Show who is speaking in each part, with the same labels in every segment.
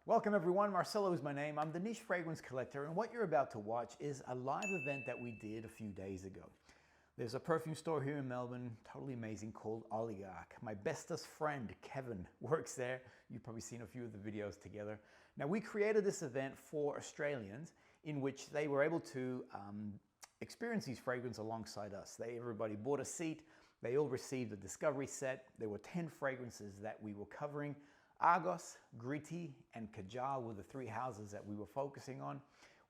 Speaker 1: Welcome everyone, Marcelo is my name. I'm the niche fragrance collector, and what you're about to watch is a live event that we did a few days ago. There's a perfume store here in Melbourne, totally amazing, called Oligarch. My bestest friend, Kevin, works there. You've probably seen a few of the videos together. Now, we created this event for Australians in which they were able to experience these fragrances alongside us. Everybody bought a seat. They all received a discovery set. There were 10 fragrances that we were covering. Argos, Gritti, and Kajal were the three houses that we were focusing on.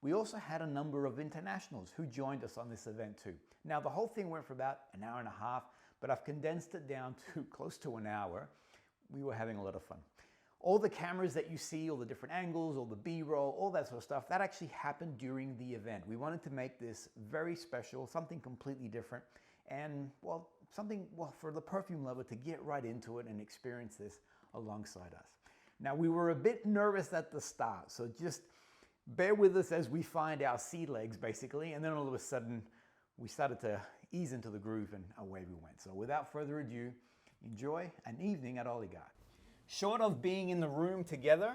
Speaker 1: We also had a number of internationals who joined us on this event too. Now, the whole thing went for about an hour and a half, but I've condensed it down to close to an hour. We were having a lot of fun. All the cameras that you see, all the different angles, all the B-roll, all that sort of stuff, that actually happened during the event. We wanted to make this very special, something completely different, and something for the perfume lover to get right into it and experience this alongside us. Now, we were a bit nervous at the start, so just bear with us as we find our sea legs, basically, and then all of a sudden, we started to ease into the groove and away we went. So without further ado, enjoy an evening at Oligarch. Short of being in the room together,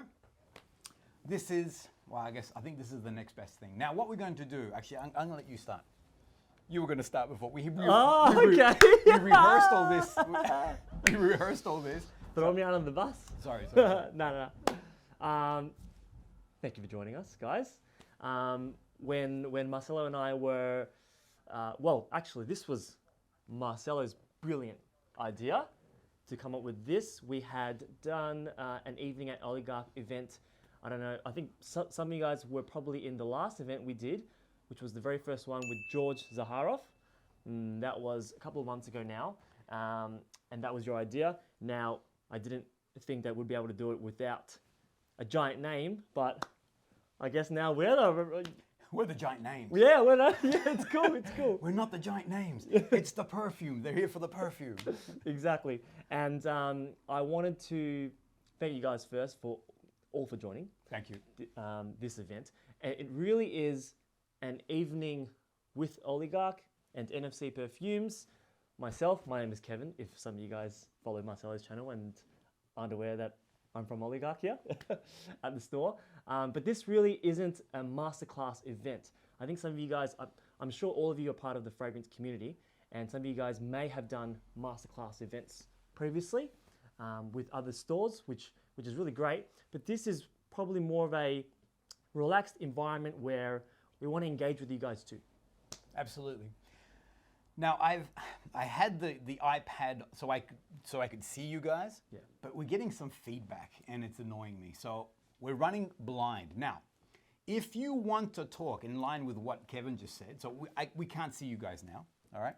Speaker 1: this is, I think this is the next best thing. Now, what we're going to do, actually, I'm going to let you start. You were going to start before. We rehearsed all this. We rehearsed all this.
Speaker 2: Throw me out on the bus.
Speaker 1: Sorry.
Speaker 2: No. Thank you for joining us, guys. When Marcelo and I were, actually, this was Marcelo's brilliant idea to come up with this. We had done an evening at Oligarch event. I don't know, I think some of you guys were probably in the last event we did, which was the very first one with George Zaharoff. That was a couple of months ago now. And that was your idea. Now, I didn't think that we'd be able to do it without a giant name, but I guess now we're
Speaker 1: the giant names.
Speaker 2: Yeah, it's cool, it's cool.
Speaker 1: We're not the giant names. It's the perfume. They're here for the perfume.
Speaker 2: Exactly. And I wanted to thank you guys first for joining.
Speaker 1: Thank you.
Speaker 2: This event. And it really is an evening with Oligarch and NFC Perfumes. Myself, my name is Kevin, if some of you guys follow Marcelo's channel and aren't aware that I'm from Oligarch here at the store. But this really isn't a masterclass event. I think some of you guys, I'm sure all of you are part of the fragrance community, and some of you guys may have done masterclass events previously with other stores, which is really great. But this is probably more of a relaxed environment where we want to engage with you guys too.
Speaker 1: Absolutely. Now, I had the iPad so I could see you guys, but we're getting some feedback and it's annoying me. So we're running blind. Now, if you want to talk in line with what Kevin just said, so we can't see you guys now, all right?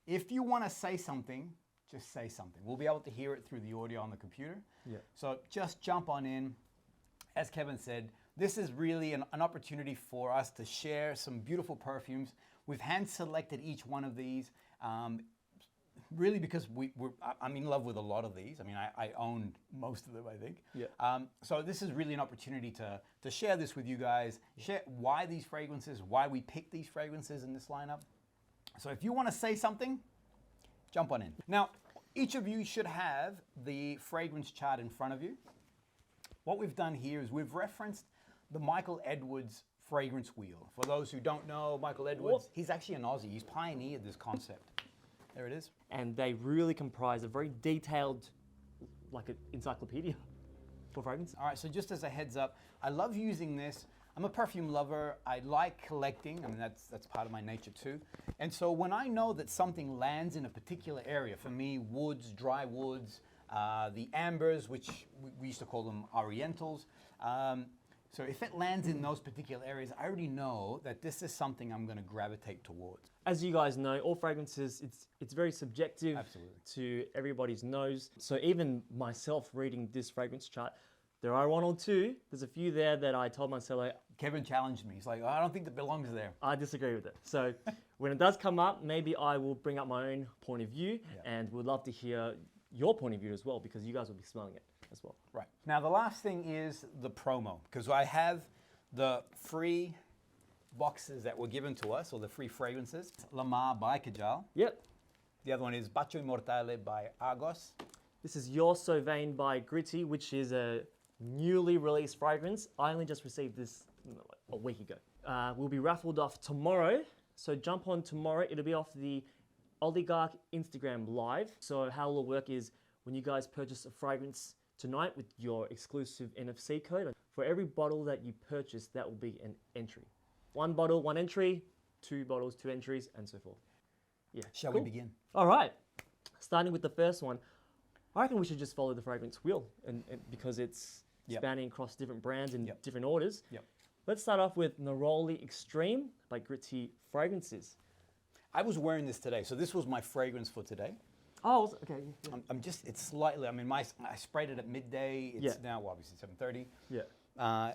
Speaker 1: If you want to say something, just say something. We'll be able to hear it through the audio on the computer. Yeah. So just jump on in. As Kevin said, this is really an opportunity for us to share some beautiful perfumes. We've hand-selected each one of these, really because I'm in love with a lot of these. I mean, I own most of them, I think. Yeah. So this is really an opportunity to share this with you guys, share why these fragrances, why we picked these fragrances in this lineup. So if you want to say something, jump on in. Now, each of you should have the fragrance chart in front of you. What we've done here is we've referenced the Michael Edwards fragrance wheel. For those who don't know Michael Edwards, he's actually an Aussie. He's pioneered this concept. There it is.
Speaker 2: And they really comprise a very detailed, like an encyclopedia for fragrance.
Speaker 1: All right, so just as a heads up, I love using this. I'm a perfume lover. I like collecting. I mean, that's part of my nature too. And so when I know that something lands in a particular area, for me, woods, dry woods, the ambers, which we used to call them orientals, so if it lands in those particular areas, I already know that this is something I'm going to gravitate towards.
Speaker 2: As you guys know, all fragrances, it's very subjective.
Speaker 1: Absolutely.
Speaker 2: To everybody's nose. So even myself reading this fragrance chart, there are one or two. There's a few there that I told Marcelo.
Speaker 1: Kevin challenged me. He's like, I don't think that belongs there.
Speaker 2: I disagree with it. So when it does come up, maybe I will bring up my own point of view, and would love to hear your point of view as well, because you guys will be smelling it as well.
Speaker 1: Right. Now, the last thing is the promo, because I have the free boxes that were given to us, or the free fragrances. LAMAR by Kajal.
Speaker 2: Yep.
Speaker 1: The other one is BACCHUS IMMORTALE by Argos.
Speaker 2: This is Your So Vain by Gritti, which is a newly released fragrance. I only just received this a week ago. Will be raffled off tomorrow. So jump on tomorrow. It'll be off the Oligarch Instagram Live. So how it'll work is when you guys purchase a fragrance tonight with your exclusive NFC code, for every bottle that you purchase, that will be an entry. 1 bottle, 1 entry, 2 bottles, 2 entries, and so forth. Yeah.
Speaker 1: Shall we begin?
Speaker 2: All right. Starting with the first one, I reckon we should just follow the fragrance wheel, and because it's spanning across different brands and different orders.
Speaker 1: Yep.
Speaker 2: Let's start off with Neroli Extreme by Gritti Fragrances.
Speaker 1: I was wearing this today, so this was my fragrance for today.
Speaker 2: Oh, okay. Yeah.
Speaker 1: I'm just, it's slightly, I mean, I sprayed it at midday. It's now, well, obviously 7:30.
Speaker 2: Yeah.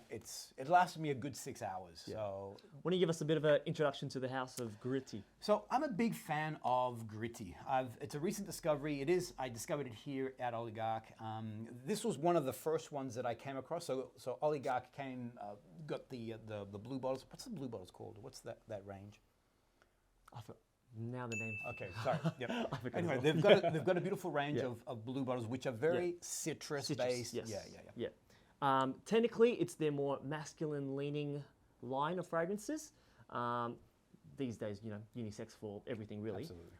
Speaker 1: It lasted me a good 6 hours.
Speaker 2: Yeah.
Speaker 1: So,
Speaker 2: Why don't you give us a bit of an introduction to the house of Gritti?
Speaker 1: So I'm a big fan of Gritti. It's a recent discovery. I discovered it here at Oligarch. This was one of the first ones that I came across. So Oligarch got the blue bottles. What's the blue bottles called? What's that range?
Speaker 2: Now the name.
Speaker 1: Okay, sorry. Yep.
Speaker 2: I forgot
Speaker 1: Anyway,
Speaker 2: as
Speaker 1: they've got a beautiful range of blue bottles, which are very citrus based.
Speaker 2: Yes.
Speaker 1: Yeah.
Speaker 2: Technically, it's their more masculine-leaning line of fragrances. These days, unisex for everything, really.
Speaker 1: Absolutely.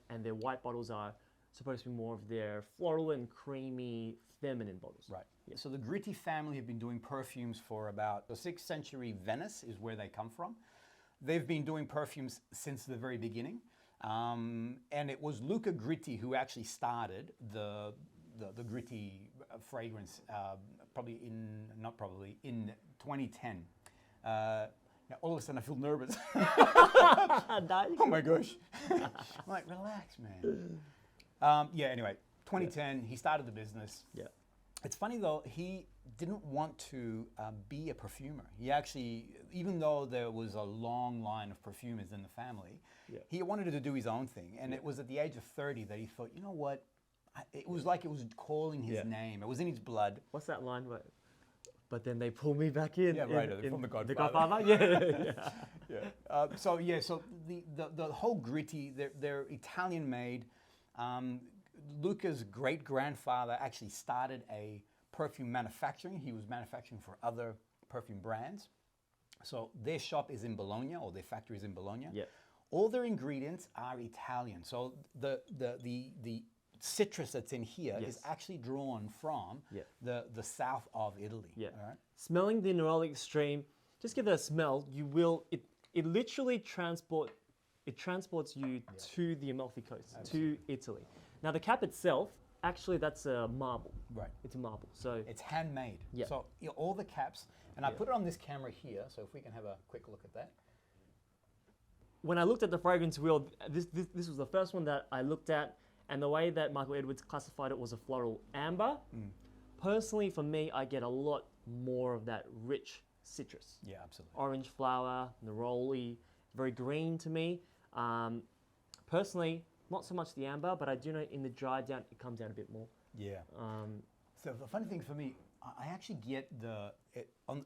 Speaker 2: And their white bottles are supposed to be more of their floral and creamy, feminine bottles.
Speaker 1: Right. Yeah. So the Gritti family have been doing perfumes for about the 6th century. Venice is where they come from. They've been doing perfumes since the very beginning. And it was Luca Gritti who actually started the Gritti fragrance in 2010. Now all of a sudden I feel nervous. Oh my gosh. I'm like, relax, man. Anyway, 2010, he started the business.
Speaker 2: Yeah.
Speaker 1: It's funny though, he didn't want to be a perfumer. He actually, even though there was a long line of perfumers in the family, he wanted to do his own thing. And it was at the age of 30 that he thought, you know what? It was like it was calling his name. It was in his blood.
Speaker 2: What's that line? But then they pull me back in.
Speaker 1: Yeah, right. From The Godfather.
Speaker 2: The Godfather? Yeah.
Speaker 1: So the whole Gritti, they're Italian made. Luca's great-grandfather actually started a perfume manufacturing. He was manufacturing for other perfume brands. So their shop is in Bologna, or their factory is in Bologna.
Speaker 2: Yeah.
Speaker 1: All their ingredients are Italian. So the citrus that's in here is actually drawn from the south of Italy.
Speaker 2: Yeah.
Speaker 1: All right?
Speaker 2: Smelling the Neroli Extreme, just give it a smell. It literally transports you to the Amalfi Coast, to Italy. Now the cap itself, actually that's a marble.
Speaker 1: Right.
Speaker 2: It's a marble. So
Speaker 1: it's handmade.
Speaker 2: Yeah.
Speaker 1: So all the caps, and I put it on this camera here, so if we can have a quick look at that.
Speaker 2: When I looked at the fragrance wheel, this was the first one that I looked at, and the way that Michael Edwards classified it was a floral amber. Personally, for me, I get a lot more of that rich citrus.
Speaker 1: Yeah, absolutely.
Speaker 2: Orange flower, neroli, very green to me. Personally, not so much the amber, but I do know in the dry down, it comes down a bit more.
Speaker 1: Yeah. So the funny thing for me, I actually get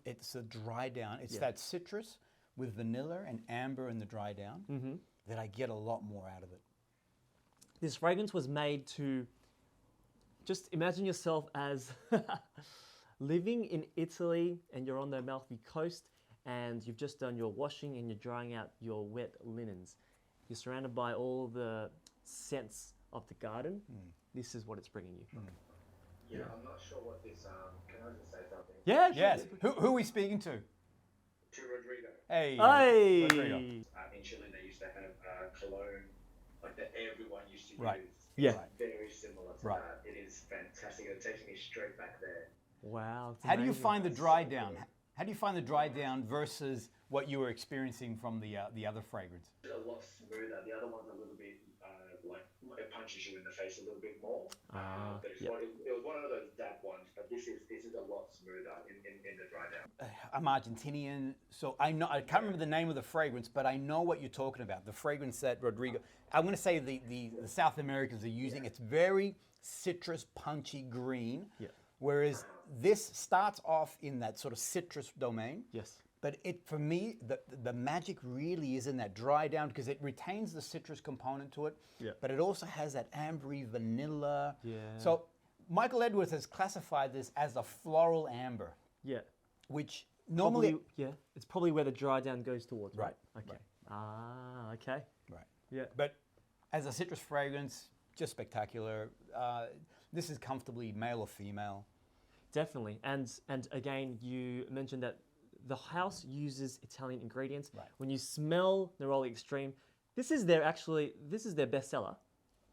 Speaker 1: it's a dry down. It's that citrus with vanilla and amber in the dry down that I get a lot more out of it.
Speaker 2: This fragrance was made to, just imagine yourself as living in Italy and you're on the Amalfi Coast and you've just done your washing and you're drying out your wet linens. You're surrounded by all the scents of the garden. This is what it's bringing you.
Speaker 3: Yeah, I'm not sure what this, can I just say something?
Speaker 2: Yeah,
Speaker 1: Yes. Who are we speaking to?
Speaker 3: To Rodrigo.
Speaker 1: Hey.
Speaker 2: Hey.
Speaker 1: Rodrigo.
Speaker 3: In Chile, they used to have cologne, like that everyone used to
Speaker 1: Right.
Speaker 3: use.
Speaker 2: Yeah.
Speaker 3: It's very similar to that. It is fantastic. It takes me straight back there.
Speaker 2: Wow.
Speaker 1: How do you find the dry down? How do you find the dry down versus what you were experiencing from the other fragrance?
Speaker 3: It's a lot smoother. The other one's a little bit like it punches you in the face a little bit more. But it was one of those dab ones. But this is a lot smoother in the dry down.
Speaker 1: I'm Argentinian, so I can't remember the name of the fragrance, but I know what you're talking about. The fragrance that Rodrigo, I'm going to say the South Americans are using. It's very citrus, punchy green.
Speaker 2: Yeah.
Speaker 1: Whereas this starts off in that sort of citrus domain.
Speaker 2: Yes.
Speaker 1: But for me, the magic really is in that dry down because it retains the citrus component to it.
Speaker 2: Yeah.
Speaker 1: But it also has that ambery vanilla.
Speaker 2: Yeah.
Speaker 1: So Michael Edwards has classified this as a floral amber,
Speaker 2: Yeah.
Speaker 1: which normally...
Speaker 2: Probably, yeah. It's probably where the dry down goes towards, right?
Speaker 1: Right,
Speaker 2: Okay.
Speaker 1: right.
Speaker 2: Ah, okay.
Speaker 1: Right.
Speaker 2: Yeah.
Speaker 1: But as a citrus fragrance, just spectacular. This is comfortably male or female.
Speaker 2: Definitely. And again, you mentioned that the house uses Italian ingredients.
Speaker 1: Right.
Speaker 2: When you smell Neroli Extreme, this is their bestseller,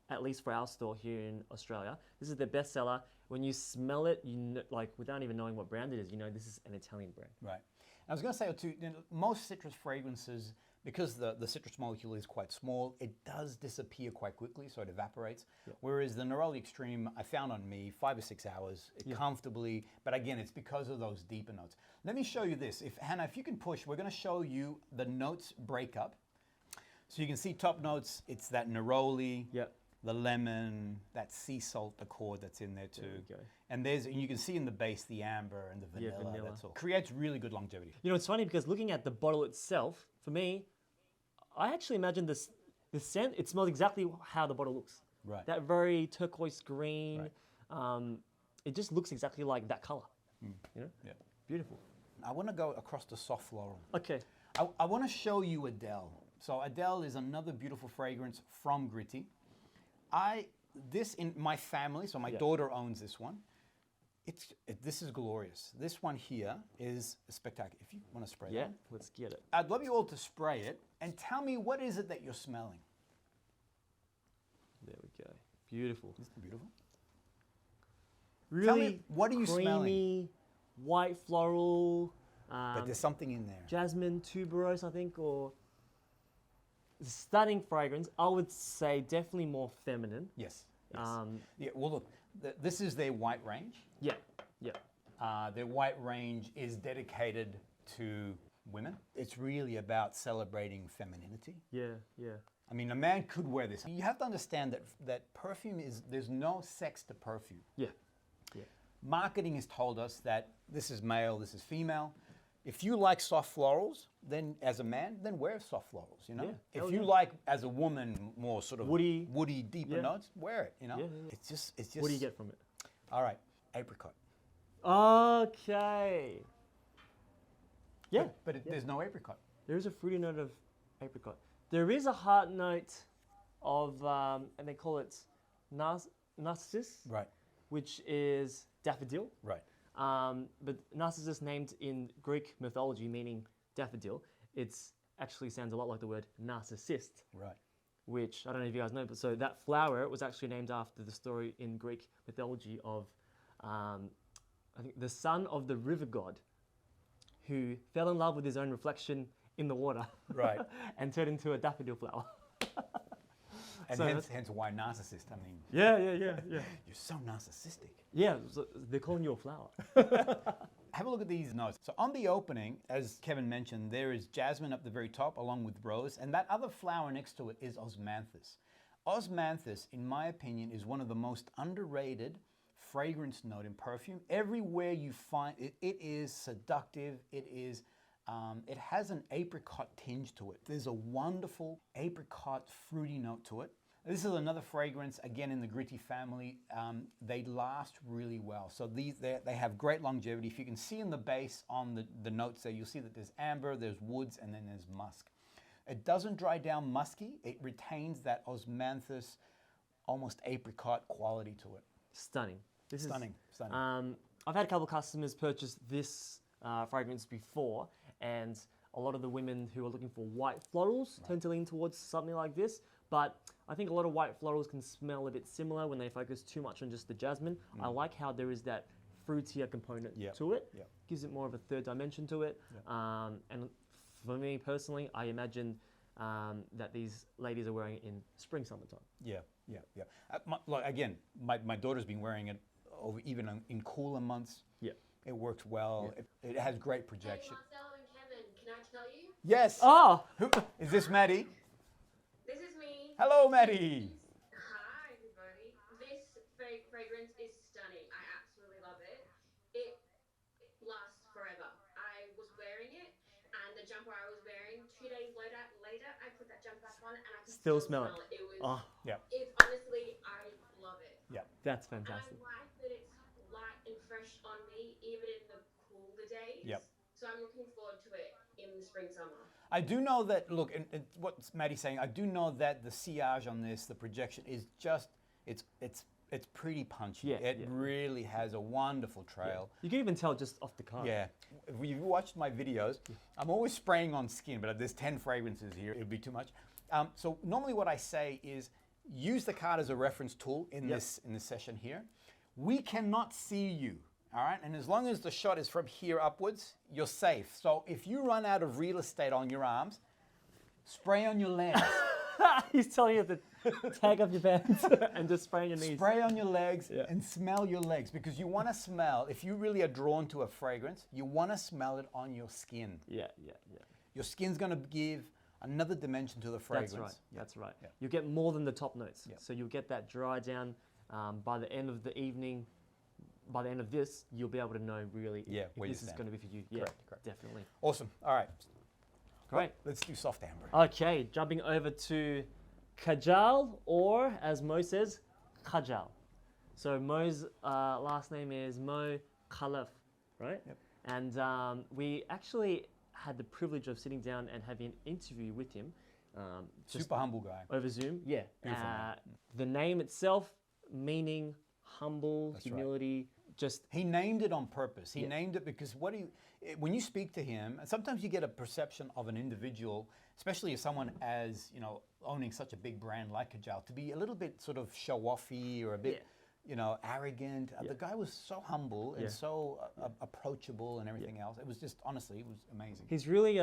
Speaker 2: at least for our store here in Australia. This is their bestseller. When you smell it, you know, like without even knowing what brand it is, you know this is an Italian brand.
Speaker 1: Right. I was going to say too, you know, most citrus fragrances, because the citrus molecule is quite small, it does disappear quite quickly, so it evaporates.
Speaker 2: Yeah.
Speaker 1: Whereas the Neroli Extreme, I found on me 5 or 6 hours, comfortably, but again, it's because of those deeper notes. Let me show you this. Hannah, if you can push, we're going to show you the notes break up. So you can see top notes, it's that Neroli, the lemon, that sea salt accord that's in there too.
Speaker 2: There we go.
Speaker 1: And you can see in the base the amber and the vanilla. That's all. Creates really good longevity.
Speaker 2: You know, it's funny because looking at the bottle itself, for me, I actually imagine the scent, it smells exactly how the bottle looks.
Speaker 1: Right.
Speaker 2: That very turquoise green. Right. It just looks exactly like that color. You know?
Speaker 1: Yeah.
Speaker 2: Beautiful.
Speaker 1: I want to go across to soft floral.
Speaker 2: Okay.
Speaker 1: I want to show you ADELE. So ADELE is another beautiful fragrance from Gritti. This in my family, so my daughter owns this one. This is glorious. This one here is spectacular. If you want to spray that.
Speaker 2: Yeah, let's get it.
Speaker 1: I'd love you all to spray it and tell me what is it that you're smelling.
Speaker 2: There we go. Beautiful.
Speaker 1: Isn't it beautiful?
Speaker 2: Really
Speaker 1: tell me, what are you
Speaker 2: creamy,
Speaker 1: smelling?
Speaker 2: white floral.
Speaker 1: But there's something in there.
Speaker 2: Jasmine, tuberose, I think, or stunning fragrance. I would say definitely more feminine.
Speaker 1: Yes.
Speaker 2: Yeah,
Speaker 1: well, look, this is their white range.
Speaker 2: Yeah.
Speaker 1: Their white range is dedicated to women. It's really about celebrating femininity.
Speaker 2: Yeah.
Speaker 1: I mean, a man could wear this. You have to understand that perfume there's no sex to perfume.
Speaker 2: Yeah.
Speaker 1: Marketing has told us that this is male, this is female. If you like soft florals, then as a man, then wear soft florals, you know?
Speaker 2: Yeah.
Speaker 1: If you like, as a woman, more sort of woody deeper notes, wear it, you know?
Speaker 2: Yeah.
Speaker 1: It's just...
Speaker 2: What do you get from it?
Speaker 1: All right, apricot.
Speaker 2: Okay. Yeah.
Speaker 1: But there's no apricot.
Speaker 2: There is a fruity note of apricot. There is a heart note of, and they call it narcissus,
Speaker 1: Right.
Speaker 2: which is daffodil.
Speaker 1: Right.
Speaker 2: But narcissus named in Greek mythology meaning daffodil, it's actually sounds a lot like the word narcissist.
Speaker 1: Right.
Speaker 2: Which, I don't know if you guys know, but so that flower was actually named after the story in Greek mythology of, I think, the son of the river god who fell in love with his own reflection in the water.
Speaker 1: Right.
Speaker 2: And turned into a daffodil flower.
Speaker 1: And
Speaker 2: So
Speaker 1: hence why narcissist. I mean,
Speaker 2: Yeah.
Speaker 1: you're so narcissistic.
Speaker 2: Yeah, so they're calling you a flower.
Speaker 1: Have a look at these notes. So on the opening, as Kevin mentioned, there is jasmine up the very top along with rose, and that other flower next to it is osmanthus. Osmanthus, in my opinion, is one of the most underrated fragrance note in perfume. Everywhere you find it, it is seductive. It has an apricot tinge to it. There's a wonderful apricot fruity note to it. This is another fragrance, again in the Gritti family. They last really well. So they have great longevity. If you can see in the base on the notes there, you'll see that there's amber, there's woods, and then there's musk. It doesn't dry down musky. It retains that osmanthus, almost apricot quality to it.
Speaker 2: Stunning. This
Speaker 1: Stunning.
Speaker 2: is stunning. I've had a couple of customers purchase this fragrance before, and a lot of the women who are looking for white florals tend to lean towards something like this. But I think a lot of white florals can smell a bit similar when they focus too much on just the jasmine. I like how there is that fruitier component to it. Gives it more of a third dimension to it. And for me personally, I imagine that these ladies are wearing it in spring, summertime.
Speaker 1: Yeah. Again, my daughter's been wearing it even in cooler months. Yeah. It works well. Yeah. It has great projection.
Speaker 4: Hey, Marcelo and Kevin, can I tell you?
Speaker 1: Yes.
Speaker 2: Oh!
Speaker 1: Is this Maddie?
Speaker 4: This is me.
Speaker 1: Hello, Maddie.
Speaker 4: Hi, everybody. This fragrance is stunning. I absolutely love it. It lasts forever. I was wearing it, and the jumper I was wearing, 2 days later, I put that jumper back on, and I could
Speaker 2: Still smell it.
Speaker 4: It was,
Speaker 2: Oh.
Speaker 4: It's honestly, I love it.
Speaker 1: Yeah.
Speaker 2: That's
Speaker 4: And
Speaker 2: fantastic.
Speaker 4: I like that and fresh on me, even in the cooler days.
Speaker 1: Yep.
Speaker 4: So I'm looking forward to it in the spring, summer.
Speaker 1: I do know that, look, and what Maddie's saying, I do know that the sillage on this, the projection, is just, it's pretty punchy.
Speaker 2: Yeah,
Speaker 1: It really has a wonderful trail.
Speaker 2: You can even tell just off the card.
Speaker 1: Yeah. If you've watched my videos, I'm always spraying on skin, but there's 10 fragrances here. It would be too much. So normally what I say is use the card as a reference tool in this session here. We cannot see you. All right, and as long as the shot is from here upwards, you're safe. So if you run out of real estate on your arms, spray on your legs.
Speaker 2: He's telling you to tag up your pants and just spray on your knees.
Speaker 1: Spray on your legs and smell your legs, because you want to smell, if you really are drawn to a fragrance, you want to smell it on your skin.
Speaker 2: Yeah.
Speaker 1: Your skin's going to give another dimension to the fragrance.
Speaker 2: That's right.
Speaker 1: Yeah.
Speaker 2: You get more than the top notes.
Speaker 1: Yeah.
Speaker 2: So you'll get that dry down by the end of the evening. By the end of this, you'll be able to know really if this is going to be for you. Yeah,
Speaker 1: Correct.
Speaker 2: Definitely.
Speaker 1: Awesome. All right.
Speaker 2: Great.
Speaker 1: Let's do soft amber.
Speaker 2: Okay, jumping over to Kajal, or as Mo says, Kajal. So Mo's last name is Mo Khalaf, right?
Speaker 1: Yep.
Speaker 2: And we actually had the privilege of sitting down and having an interview with him. Just
Speaker 1: Super humble guy.
Speaker 2: over Zoom. Yeah.
Speaker 1: Beautiful man.
Speaker 2: The name itself, meaning humble,
Speaker 1: That's right.
Speaker 2: humility, just
Speaker 1: He named it on purpose. He named it because when you speak to him, and sometimes you get a perception of an individual, especially as someone as, owning such a big brand like Kajal, to be a little bit sort of show-offy or a bit, arrogant. The guy was so humble and so approachable and everything else. It was just, honestly, it was amazing.
Speaker 2: he's really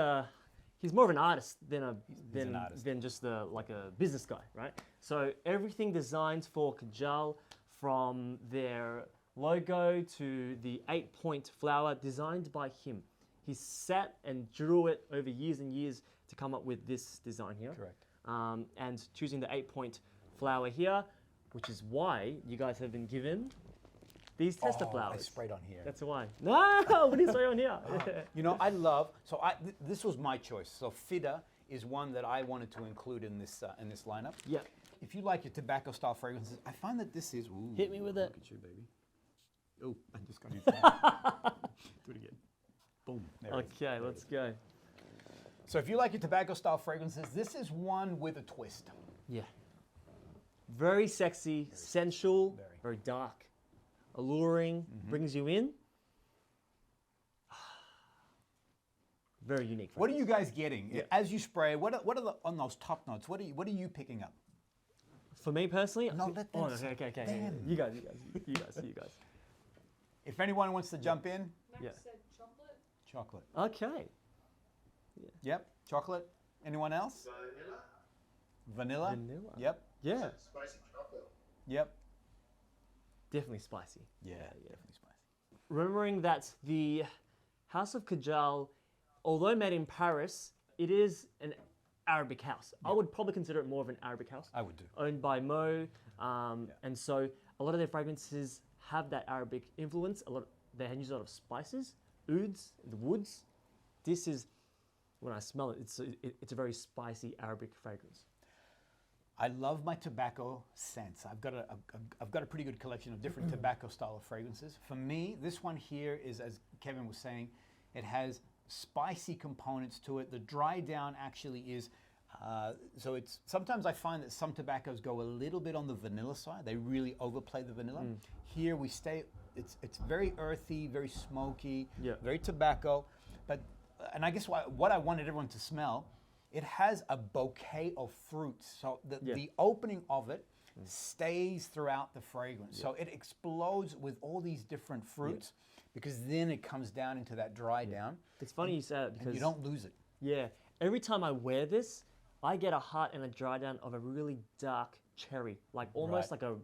Speaker 2: he's more of an artist than
Speaker 1: an artist.
Speaker 2: than just like a business guy, right? So everything designed for Kajal, from their logo to the 8-point flower, designed by him. He sat and drew it over years and years to come up with this design here.
Speaker 1: Correct.
Speaker 2: And choosing the 8-point flower here, which is why you guys have been given these tester flowers.
Speaker 1: I sprayed on here.
Speaker 2: That's why. No, we didn't spray on here.
Speaker 1: I love, so this was my choice. So FIDDAH is one that I wanted to include in this lineup.
Speaker 2: Yeah.
Speaker 1: If you like your tobacco style fragrances, I find that this is, ooh,
Speaker 2: Hit me with it.
Speaker 1: Look at you, baby. Oh, I just got it. Do it again. Boom. There it is.
Speaker 2: Okay, let's go.
Speaker 1: So if you like your tobacco style fragrances, this is one with a twist.
Speaker 2: Yeah. Very sexy, sensual,
Speaker 1: Very.
Speaker 2: very dark, alluring, brings you in. Very unique.
Speaker 1: What are you guys getting?
Speaker 2: Yeah.
Speaker 1: As you spray, what are the, on those top notes, what are you picking up?
Speaker 2: For me personally,
Speaker 1: No, let them say.
Speaker 2: okay.
Speaker 1: Them.
Speaker 2: You guys.
Speaker 1: If anyone wants to jump in,
Speaker 4: Max
Speaker 2: Yeah.
Speaker 4: said chocolate.
Speaker 1: chocolate.
Speaker 2: Okay.
Speaker 1: Yep, chocolate. Anyone else?
Speaker 3: Vanilla.
Speaker 1: Vanilla? Yep,
Speaker 2: Yeah.
Speaker 3: Spicy chocolate.
Speaker 1: yep.
Speaker 2: Definitely spicy.
Speaker 1: Yeah, definitely spicy.
Speaker 2: Remembering that the House of Kajal, although made in Paris, it is an Arabic house. I would probably consider it more of an Arabic house.
Speaker 1: I would do.
Speaker 2: Owned by Mo, and so a lot of their fragrances have that Arabic influence. They use a lot of spices, ouds, the woods. This is, when I smell it, it's a very spicy Arabic fragrance.
Speaker 1: I love my tobacco scents. I've got a pretty good collection of different tobacco style of fragrances. For me, this one here is, as Kevin was saying, it has spicy components to it. The dry down actually is, so it's, sometimes I find that some tobaccos go a little bit on the vanilla side. They really overplay the vanilla. Here we stay, it's very earthy, very smoky, very tobacco. But, and I guess what I wanted everyone to smell, it has a bouquet of fruits. So the opening of it stays throughout the fragrance. So it explodes with all these different fruits because then it comes down into that dry down.
Speaker 2: It's funny you say that because
Speaker 1: You don't lose it.
Speaker 2: Yeah, every time I wear this, I get a heart and a dry down of a really dark cherry, like almost like a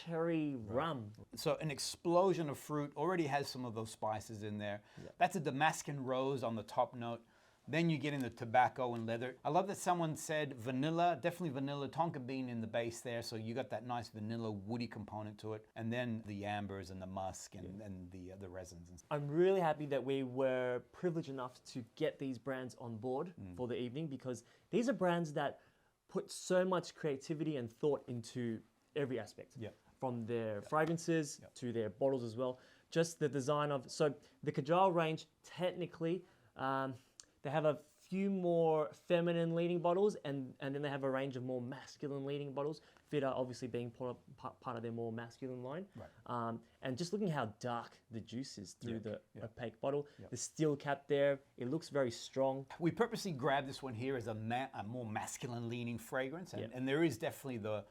Speaker 2: cherry rum.
Speaker 1: So an explosion of fruit already has some of those spices in there. That's a Damascus rose on the top note. Then you get into tobacco and leather. I love that someone said vanilla, definitely vanilla, tonka bean in the base there. So you got that nice vanilla woody component to it. And then the ambers and the musk and the resins. And
Speaker 2: I'm really happy that we were privileged enough to get these brands on board for the evening, because these are brands that put so much creativity and thought into every aspect. From their fragrances to their bottles as well. just the design of, so the Kajal range, technically, they have a few more feminine leaning bottles, and then they have a range of more masculine leaning bottles. FIDDAH obviously being part of their more masculine line.
Speaker 1: Right.
Speaker 2: And just looking how dark the juice is through the opaque bottle.
Speaker 1: Yep.
Speaker 2: The steel cap there, it looks very strong.
Speaker 1: We purposely grabbed this one here as a more masculine leaning fragrance, and there is definitely the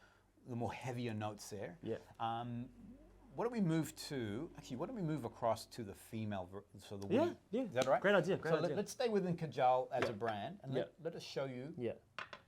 Speaker 1: more heavier notes there.
Speaker 2: Yeah.
Speaker 1: Why don't we move to, actually, why don't we move across to the female, so the
Speaker 2: Yeah,
Speaker 1: women?
Speaker 2: yeah.
Speaker 1: Is that right?
Speaker 2: Great idea, great
Speaker 1: so
Speaker 2: idea.
Speaker 1: let's stay within Kajal as
Speaker 2: Yeah.
Speaker 1: a brand, and
Speaker 2: Yeah.
Speaker 1: let us show you.
Speaker 2: Yeah.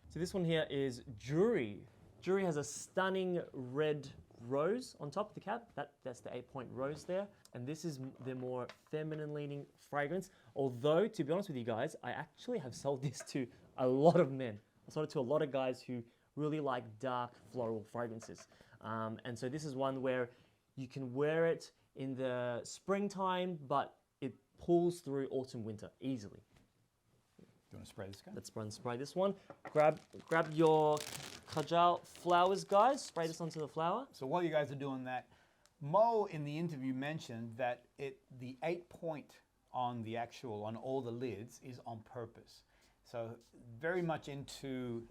Speaker 2: So this one here is JOORIE. JOORIE has a stunning red rose on top of the cap. That's the 8-point rose there. And this is the more feminine leaning fragrance. Although, to be honest with you guys, I actually have sold this to a lot of men. I sold it to a lot of guys who really like dark floral fragrances. And so this is one where you can wear it in the springtime, but it pulls through autumn, winter easily.
Speaker 1: Do you want to spray this guy?
Speaker 2: Let's run spray this one. Grab your Kajal flowers, guys. Spray this onto the flower.
Speaker 1: So while you guys are doing that, Mo in the interview mentioned that the 8-point on all the lids is on purpose. So very much into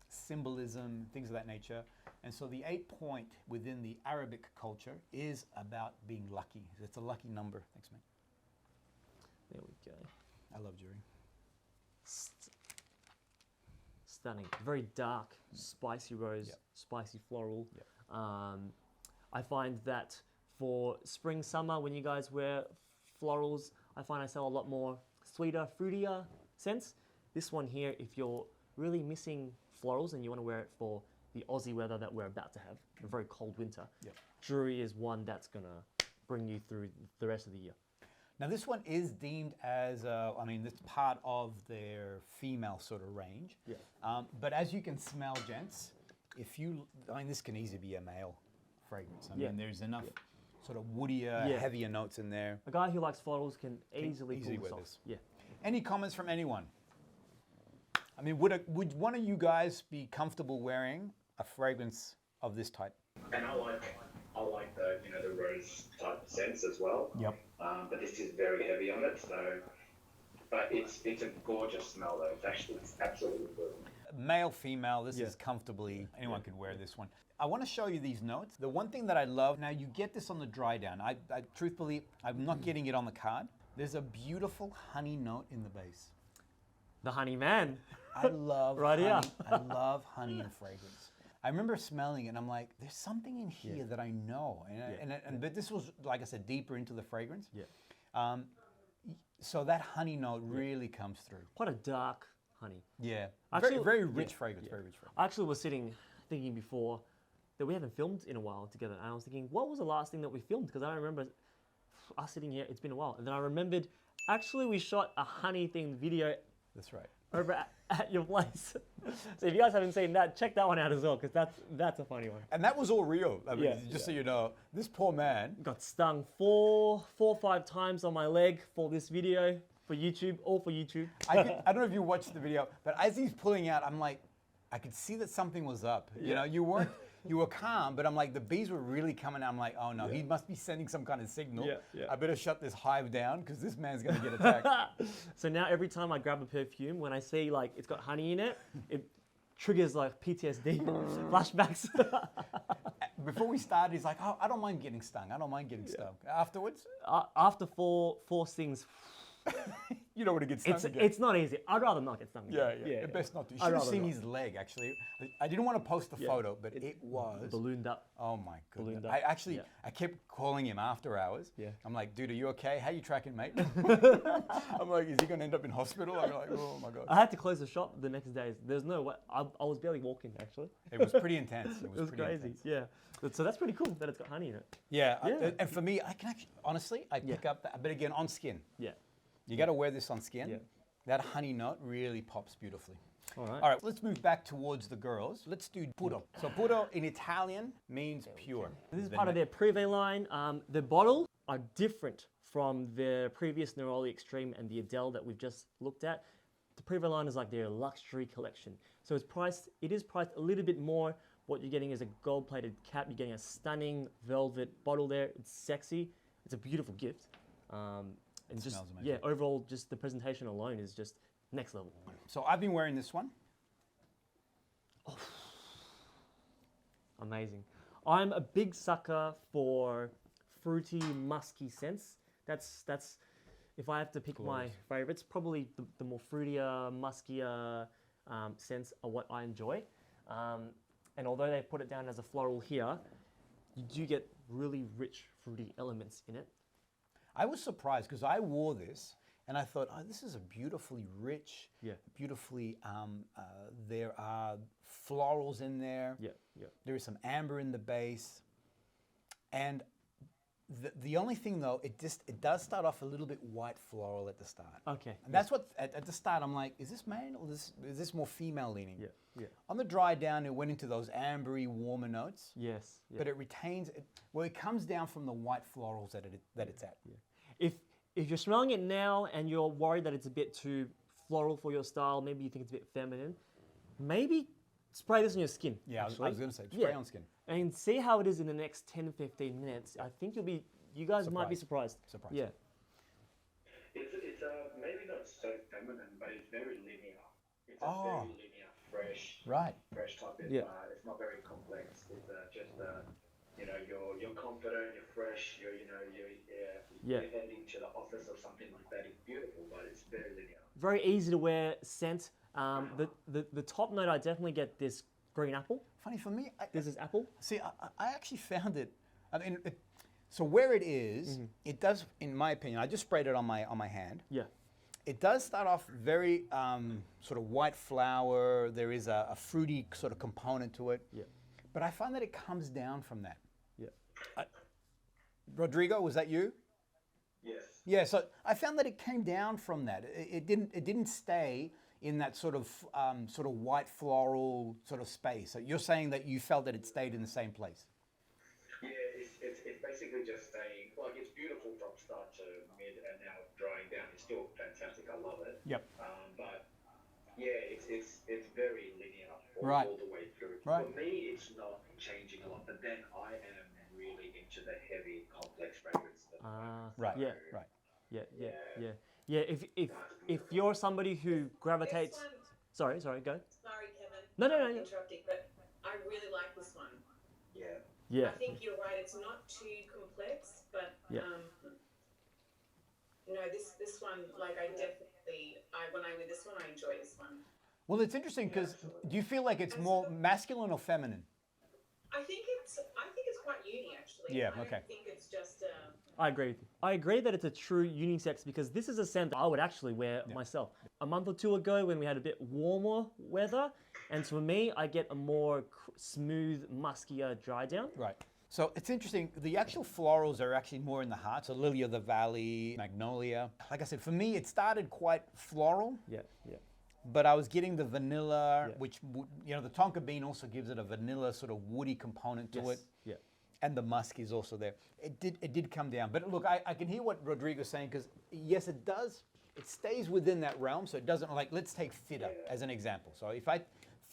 Speaker 1: symbolism, things of that nature. And so the 8-point within the Arabic culture is about being lucky. It's a lucky number. Thanks, mate.
Speaker 2: There we go.
Speaker 1: I love jewelry.
Speaker 2: Stunning. Very dark, spicy rose,
Speaker 1: Yep.
Speaker 2: spicy floral.
Speaker 1: Yep.
Speaker 2: I find that for spring, summer, when you guys wear florals, I find I sell a lot more sweeter, fruitier scents. This one here, if you're really missing florals and you want to wear it for the Aussie weather that we're about to have, a very cold winter,
Speaker 1: Yep.
Speaker 2: JOORIE is one that's going to bring you through the rest of the year.
Speaker 1: Now this one is deemed as, it's part of their female sort of range.
Speaker 2: Yeah.
Speaker 1: But as you can smell, gents, this can easily be a male fragrance. I mean, there's enough sort of woodier, heavier notes in there.
Speaker 2: A guy who likes florals can easily pull
Speaker 1: wear
Speaker 2: this off.
Speaker 1: this.
Speaker 2: Yeah.
Speaker 1: Any comments from anyone? I mean, would one of you guys be comfortable wearing a fragrance of this type?
Speaker 3: And I like the rose type scents as well.
Speaker 1: Yep.
Speaker 3: But this is very heavy on it, so. But it's a gorgeous smell though. It's absolutely good.
Speaker 1: Male, female, this is comfortably, anyone could wear this one. I want to show you these notes. The one thing that I love, now you get this on the dry down. I truthfully, I'm not getting it on the card. There's a beautiful honey note in the base.
Speaker 2: The honey man.
Speaker 1: I love
Speaker 2: Right
Speaker 1: honey.
Speaker 2: here.
Speaker 1: I love honey in fragrance. I remember smelling it and I'm like, there's something in here that I know. But this was, like I said, deeper into the fragrance.
Speaker 2: Yeah.
Speaker 1: So that honey note really comes through.
Speaker 2: Quite a dark honey.
Speaker 1: Yeah.
Speaker 2: Actually,
Speaker 1: very rich fragrance, very rich fragrance.
Speaker 2: I actually was thinking before that we haven't filmed in a while together. And I was thinking, what was the last thing that we filmed? Because I don't remember us sitting here, it's been a while. And then I remembered, actually we shot a honey themed video
Speaker 1: That's right.
Speaker 2: over at your place. So if you guys haven't seen that, check that one out as well, because that's a funny one.
Speaker 1: And that was all real. I mean, just so you know, this poor man
Speaker 2: Got stung four or 5 times on my leg for this video, for YouTube, all for YouTube.
Speaker 1: I don't know if you watched the video, but as he's pulling out, I'm like, I could see that something was up. You know, you were calm, but I'm like, the bees were really coming out. I'm like, oh no, he must be sending some kind of signal. I better shut this hive down because this man's gonna get attacked.
Speaker 2: So now every time I grab a perfume, when I see like it's got honey in it, it triggers like PTSD, flashbacks.
Speaker 1: Before we started, he's like, oh, I don't mind getting stung. I don't mind getting stung. Afterwards,
Speaker 2: After four stings,
Speaker 1: you don't want to get stung again.
Speaker 2: it's not easy. I'd rather not get stung again.
Speaker 1: Yeah. Best not to. You
Speaker 2: I'd
Speaker 1: should have
Speaker 2: rather
Speaker 1: seen
Speaker 2: not.
Speaker 1: his leg, actually. I didn't want to post the photo, but it was
Speaker 2: ballooned up.
Speaker 1: Oh my goodness.
Speaker 2: Ballooned up.
Speaker 1: I kept calling him after hours.
Speaker 2: Yeah.
Speaker 1: I'm like, dude, are you okay? How you tracking, mate? I'm like, is he going to end up in hospital? I'm like, oh my God.
Speaker 2: I had to close the shop the next day. There's no way. I was barely walking, actually.
Speaker 1: It was pretty intense. It was pretty
Speaker 2: crazy.
Speaker 1: intense.
Speaker 2: Yeah. So that's pretty cool that it's got honey in it.
Speaker 1: Yeah. And for me, I can actually, honestly, I pick up that, but again, on skin.
Speaker 2: Yeah.
Speaker 1: You got to wear this on skin.
Speaker 2: Yeah.
Speaker 1: That honey note really pops beautifully.
Speaker 2: All right.
Speaker 1: All right, let's move back towards the girls. Let's do puro. So puro in Italian means pure.
Speaker 2: This is part of their Privé line. The bottle are different from their previous Neroli Extreme and the ADELE that we've just looked at. The Privé line is like their luxury collection. So it is priced a little bit more. What you're getting is a gold-plated cap. You're getting a stunning velvet bottle there. It's sexy. it's a beautiful gift. And just
Speaker 1: smells amazing.
Speaker 2: yeah, overall, just the presentation alone is just next level.
Speaker 1: So I've been wearing this one.
Speaker 2: Amazing. I'm a big sucker for fruity, musky scents. That's if I have to pick my favorites, probably the more fruitier, muskier scents are what I enjoy. And although they put it down as a floral here, you do get really rich fruity elements in it.
Speaker 1: I was surprised because I wore this and I thought, oh, this is a beautifully rich, beautifully, there are florals in there.
Speaker 2: Yeah, yeah.
Speaker 1: There is some amber in the base. And the only thing though, it does start off a little bit white floral at the start.
Speaker 2: Okay.
Speaker 1: And that's what, at the start, I'm like, is this male or is this more female leaning?
Speaker 2: Yeah, yeah.
Speaker 1: On the dry down, it went into those ambery, warmer notes.
Speaker 2: Yes. Yeah.
Speaker 1: But it retains, well, it comes down from the white florals that it's at.
Speaker 2: Yeah. If you're smelling it now and you're worried that it's a bit too floral for your style, maybe you think it's a bit feminine, maybe spray this on your skin.
Speaker 1: Yeah,
Speaker 2: actually.
Speaker 1: I was going to say, spray on skin.
Speaker 2: And see how it is in the next 10, 15 minutes. I think you guys might be surprised. Yeah.
Speaker 3: It's maybe not so feminine, but it's very linear. It's a very linear, fresh type of, it's not very complex. It's just, you're confident, you're fresh, you're heading to the office or something like that. It's beautiful, but it's very linear.
Speaker 2: Very easy to wear scent. The top note, I definitely get this green apple.
Speaker 1: Funny for me,
Speaker 2: This is apple.
Speaker 1: see, I actually found it, I mean, so where it is, it does, in my opinion, I just sprayed it on my hand.
Speaker 2: Yeah.
Speaker 1: It does start off very sort of white flower. There is a fruity sort of component to it.
Speaker 2: Yeah.
Speaker 1: But I find that it comes down from that.
Speaker 2: Yeah.
Speaker 1: Rodrigo, was that you?
Speaker 3: Yes.
Speaker 1: Yeah. So I found that it came down from that. It didn't stay in that sort of white floral sort of space. So you're saying that you felt that it stayed in the same place.
Speaker 3: Yeah, it's basically just staying, like, it's beautiful from start to mid and now drying down. It's still fantastic. I love it.
Speaker 1: Yep.
Speaker 3: But yeah, it's very linear all the way through.
Speaker 1: Right.
Speaker 3: For me, it's not changing a lot, but then I am really into the heavy, complex fragrance stuff.
Speaker 1: Right.
Speaker 2: Yeah.
Speaker 1: Right.
Speaker 2: Yeah. If you're somebody who gravitates, sorry, go.
Speaker 5: Sorry, Kevin.
Speaker 2: No.
Speaker 5: I'm interrupting, but I really like this one.
Speaker 3: Yeah.
Speaker 2: Yeah.
Speaker 5: I think you're right. It's not too complex, but this one, like, when I wear this one, I enjoy this one.
Speaker 1: Well, it's interesting because do you feel like it's more masculine or feminine?
Speaker 5: I think it's quite uni, actually.
Speaker 1: Yeah,
Speaker 5: I
Speaker 1: okay.
Speaker 5: don't think it's just.
Speaker 2: I agree with you. I agree that it's a true unisex because this is a scent that I would actually wear myself. A month or two ago when we had a bit warmer weather, and for me, I get a more smooth, muskier dry down.
Speaker 1: Right. So it's interesting. The actual florals are actually more in the heart. So lily of the valley, magnolia. Like I said, for me, it started quite floral.
Speaker 2: Yeah.
Speaker 1: But I was getting the vanilla, which, the tonka bean also gives it a vanilla sort of woody component to it.
Speaker 2: Yeah.
Speaker 1: And the musk is also there. It did come down. But look, I can hear what Rodrigo's saying because, yes, it does. It stays within that realm. So it doesn't, like, let's take FIDDAH as an example. So if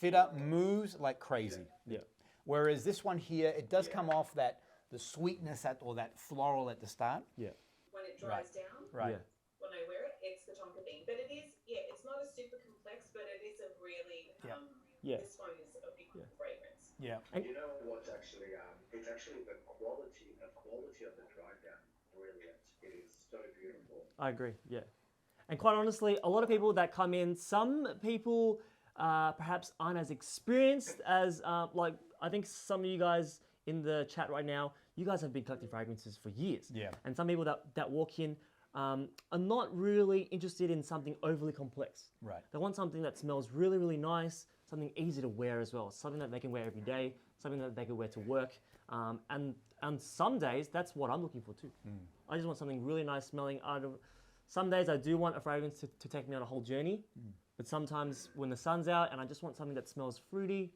Speaker 1: FIDDAH moves like crazy.
Speaker 2: Yeah.
Speaker 1: Whereas this one here, it does come off the sweetness or that floral at the start.
Speaker 2: Yeah.
Speaker 5: When it dries down.
Speaker 1: Right.
Speaker 2: Yeah.
Speaker 5: When I wear it, it's the tonka bean. But it is, it's not a super complex, but it is a really, this one is a big fragrance.
Speaker 1: Yeah.
Speaker 2: And
Speaker 3: You know what's actually, it's actually the quality of the dry down. Brilliant. It is so beautiful.
Speaker 2: I agree, yeah. And quite honestly, a lot of people that come in, some people perhaps aren't as experienced as, I think some of you guys in the chat right now, you guys have been collecting fragrances for years.
Speaker 1: Yeah.
Speaker 2: And some people that walk in are not really interested in something overly complex.
Speaker 1: Right.
Speaker 2: They want something that smells really, really nice, something easy to wear as well, something that they can wear every day, something that they can wear to work. And some days, that's what I'm looking for too. I just want something really nice smelling. Some days I do want a fragrance to take me on a whole journey, but sometimes when the sun's out and I just want something that smells fruity,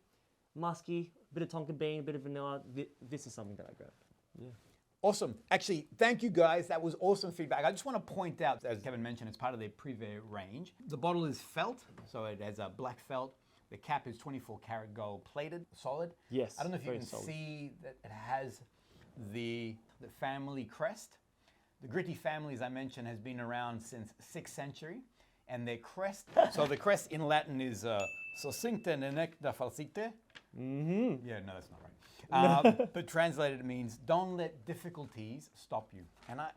Speaker 2: musky, a bit of tonka bean, a bit of vanilla, this is something that I grab. Yeah.
Speaker 1: Awesome. Actually, thank you guys. That was awesome feedback. I just want to point out, as Kevin mentioned, it's part of their Privé range. The bottle is felt, so it has a black felt. The cap is 24 karat gold plated, solid.
Speaker 2: Yes,
Speaker 1: I don't know if you
Speaker 2: very
Speaker 1: can
Speaker 2: solid.
Speaker 1: see that it has the family crest. The Gritti family, as I mentioned, has been around since 6th century, and their crest, so the crest in Latin is succincta nenecta falsite. Mm-hmm. Yeah, no, that's not right. But translated it means, don't let difficulties stop you. And I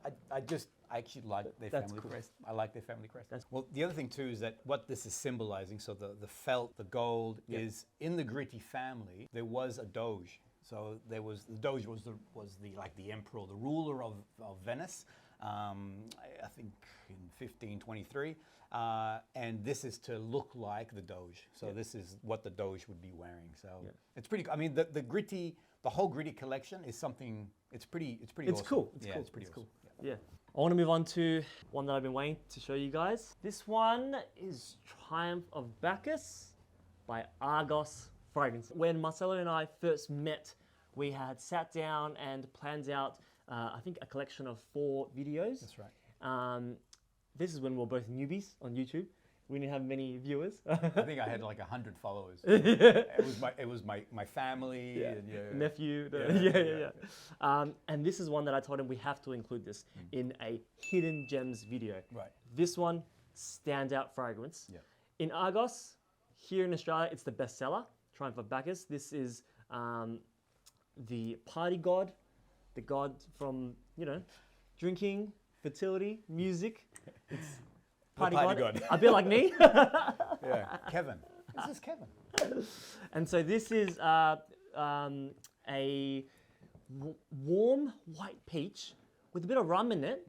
Speaker 1: actually like their family crest. I like their family crest. Well, the other thing too is that what this is symbolizing, so the felt, the gold, is in the Gritti family, there was a doge. So the doge was the emperor, the ruler of Venice, I think in 1523, and this is to look like the doge. So this is what the doge would be wearing. So it's pretty. I mean, the Gritti, the whole Gritti collection is something. It's pretty. It's awesome.
Speaker 2: Cool. It's cool.
Speaker 1: It's pretty
Speaker 2: cool.
Speaker 1: Yeah.
Speaker 2: I want to move on to one that I've been waiting to show you guys. This one is Triumph of Bacchus by Argos Fragrance. When Marcelo and I first met, we had sat down and planned out, I think, a collection of 4 videos.
Speaker 1: That's right.
Speaker 2: This is when we were both newbies on YouTube. We didn't have many viewers.
Speaker 1: I think I had like 100 followers. It was my family, and
Speaker 2: nephew. And this is one that I told him we have to include this in a hidden gems video.
Speaker 1: Right.
Speaker 2: This one, standout fragrance.
Speaker 1: Yeah.
Speaker 2: In Argos, here in Australia, it's the bestseller, Triumph of Bacchus. This is the party god, the god from, drinking, fertility, music. It's party god. A bit like me.
Speaker 1: Yeah, Kevin. This is Kevin.
Speaker 2: And so this is a warm white peach with a bit of rum in it.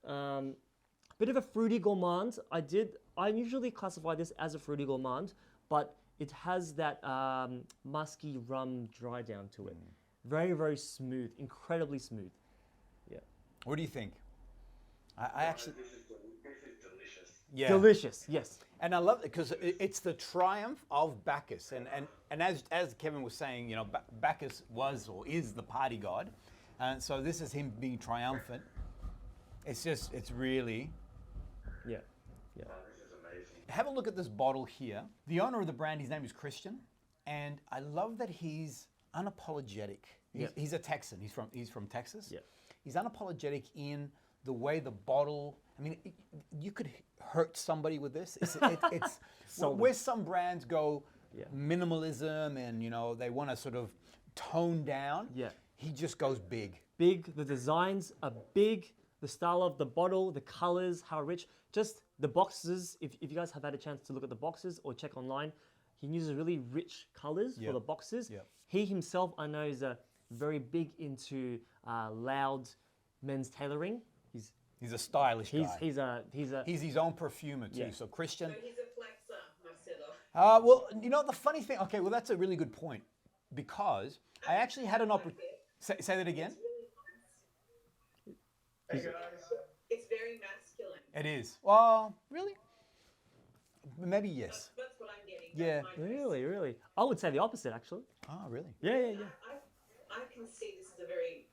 Speaker 2: Bit of a fruity gourmand. I usually classify this as a fruity gourmand, but it has that musky rum dry down to it. Very, very smooth, incredibly smooth. Yeah.
Speaker 1: What do you think? I actually.
Speaker 3: This is delicious.
Speaker 1: Yeah.
Speaker 2: Delicious, yes.
Speaker 1: And I love it because it's the triumph of Bacchus, and as Kevin was saying, Bacchus was or is the party god, and so this is him being triumphant. It's really.
Speaker 2: Yeah.
Speaker 3: Oh, this is amazing.
Speaker 1: Have a look at this bottle here. The owner of the brand, his name is Christian, and I love that he's unapologetic. He's a Texan. He's from Texas.
Speaker 2: Yeah.
Speaker 1: He's unapologetic in the way the bottle. I mean, you could hurt somebody with this. It's where some brands go minimalism and they want to sort of tone down.
Speaker 2: Yeah.
Speaker 1: He just goes big.
Speaker 2: Big. The designs are big. The style of the bottle, the colors, how rich. Just the boxes. If you guys have had a chance to look at the boxes or check online, he uses really rich colors for the boxes.
Speaker 1: Yep.
Speaker 2: He himself, I know, is very big into loud men's tailoring.
Speaker 1: He's a stylish guy.
Speaker 2: He's
Speaker 1: his own perfumer too. So Christian.
Speaker 5: So he's a flexer, Marcelo.
Speaker 1: Well, the funny thing. Okay, well that's a really good point because I actually had an opportunity. Say that again.
Speaker 3: Hey guys.
Speaker 5: It's very masculine.
Speaker 1: It is. Well, really? Maybe yes.
Speaker 5: That's what I'm getting.
Speaker 1: Yeah.
Speaker 5: That's my
Speaker 2: Really. I would say the opposite, actually.
Speaker 1: Oh, really?
Speaker 2: Yeah.
Speaker 5: I can see this is a very.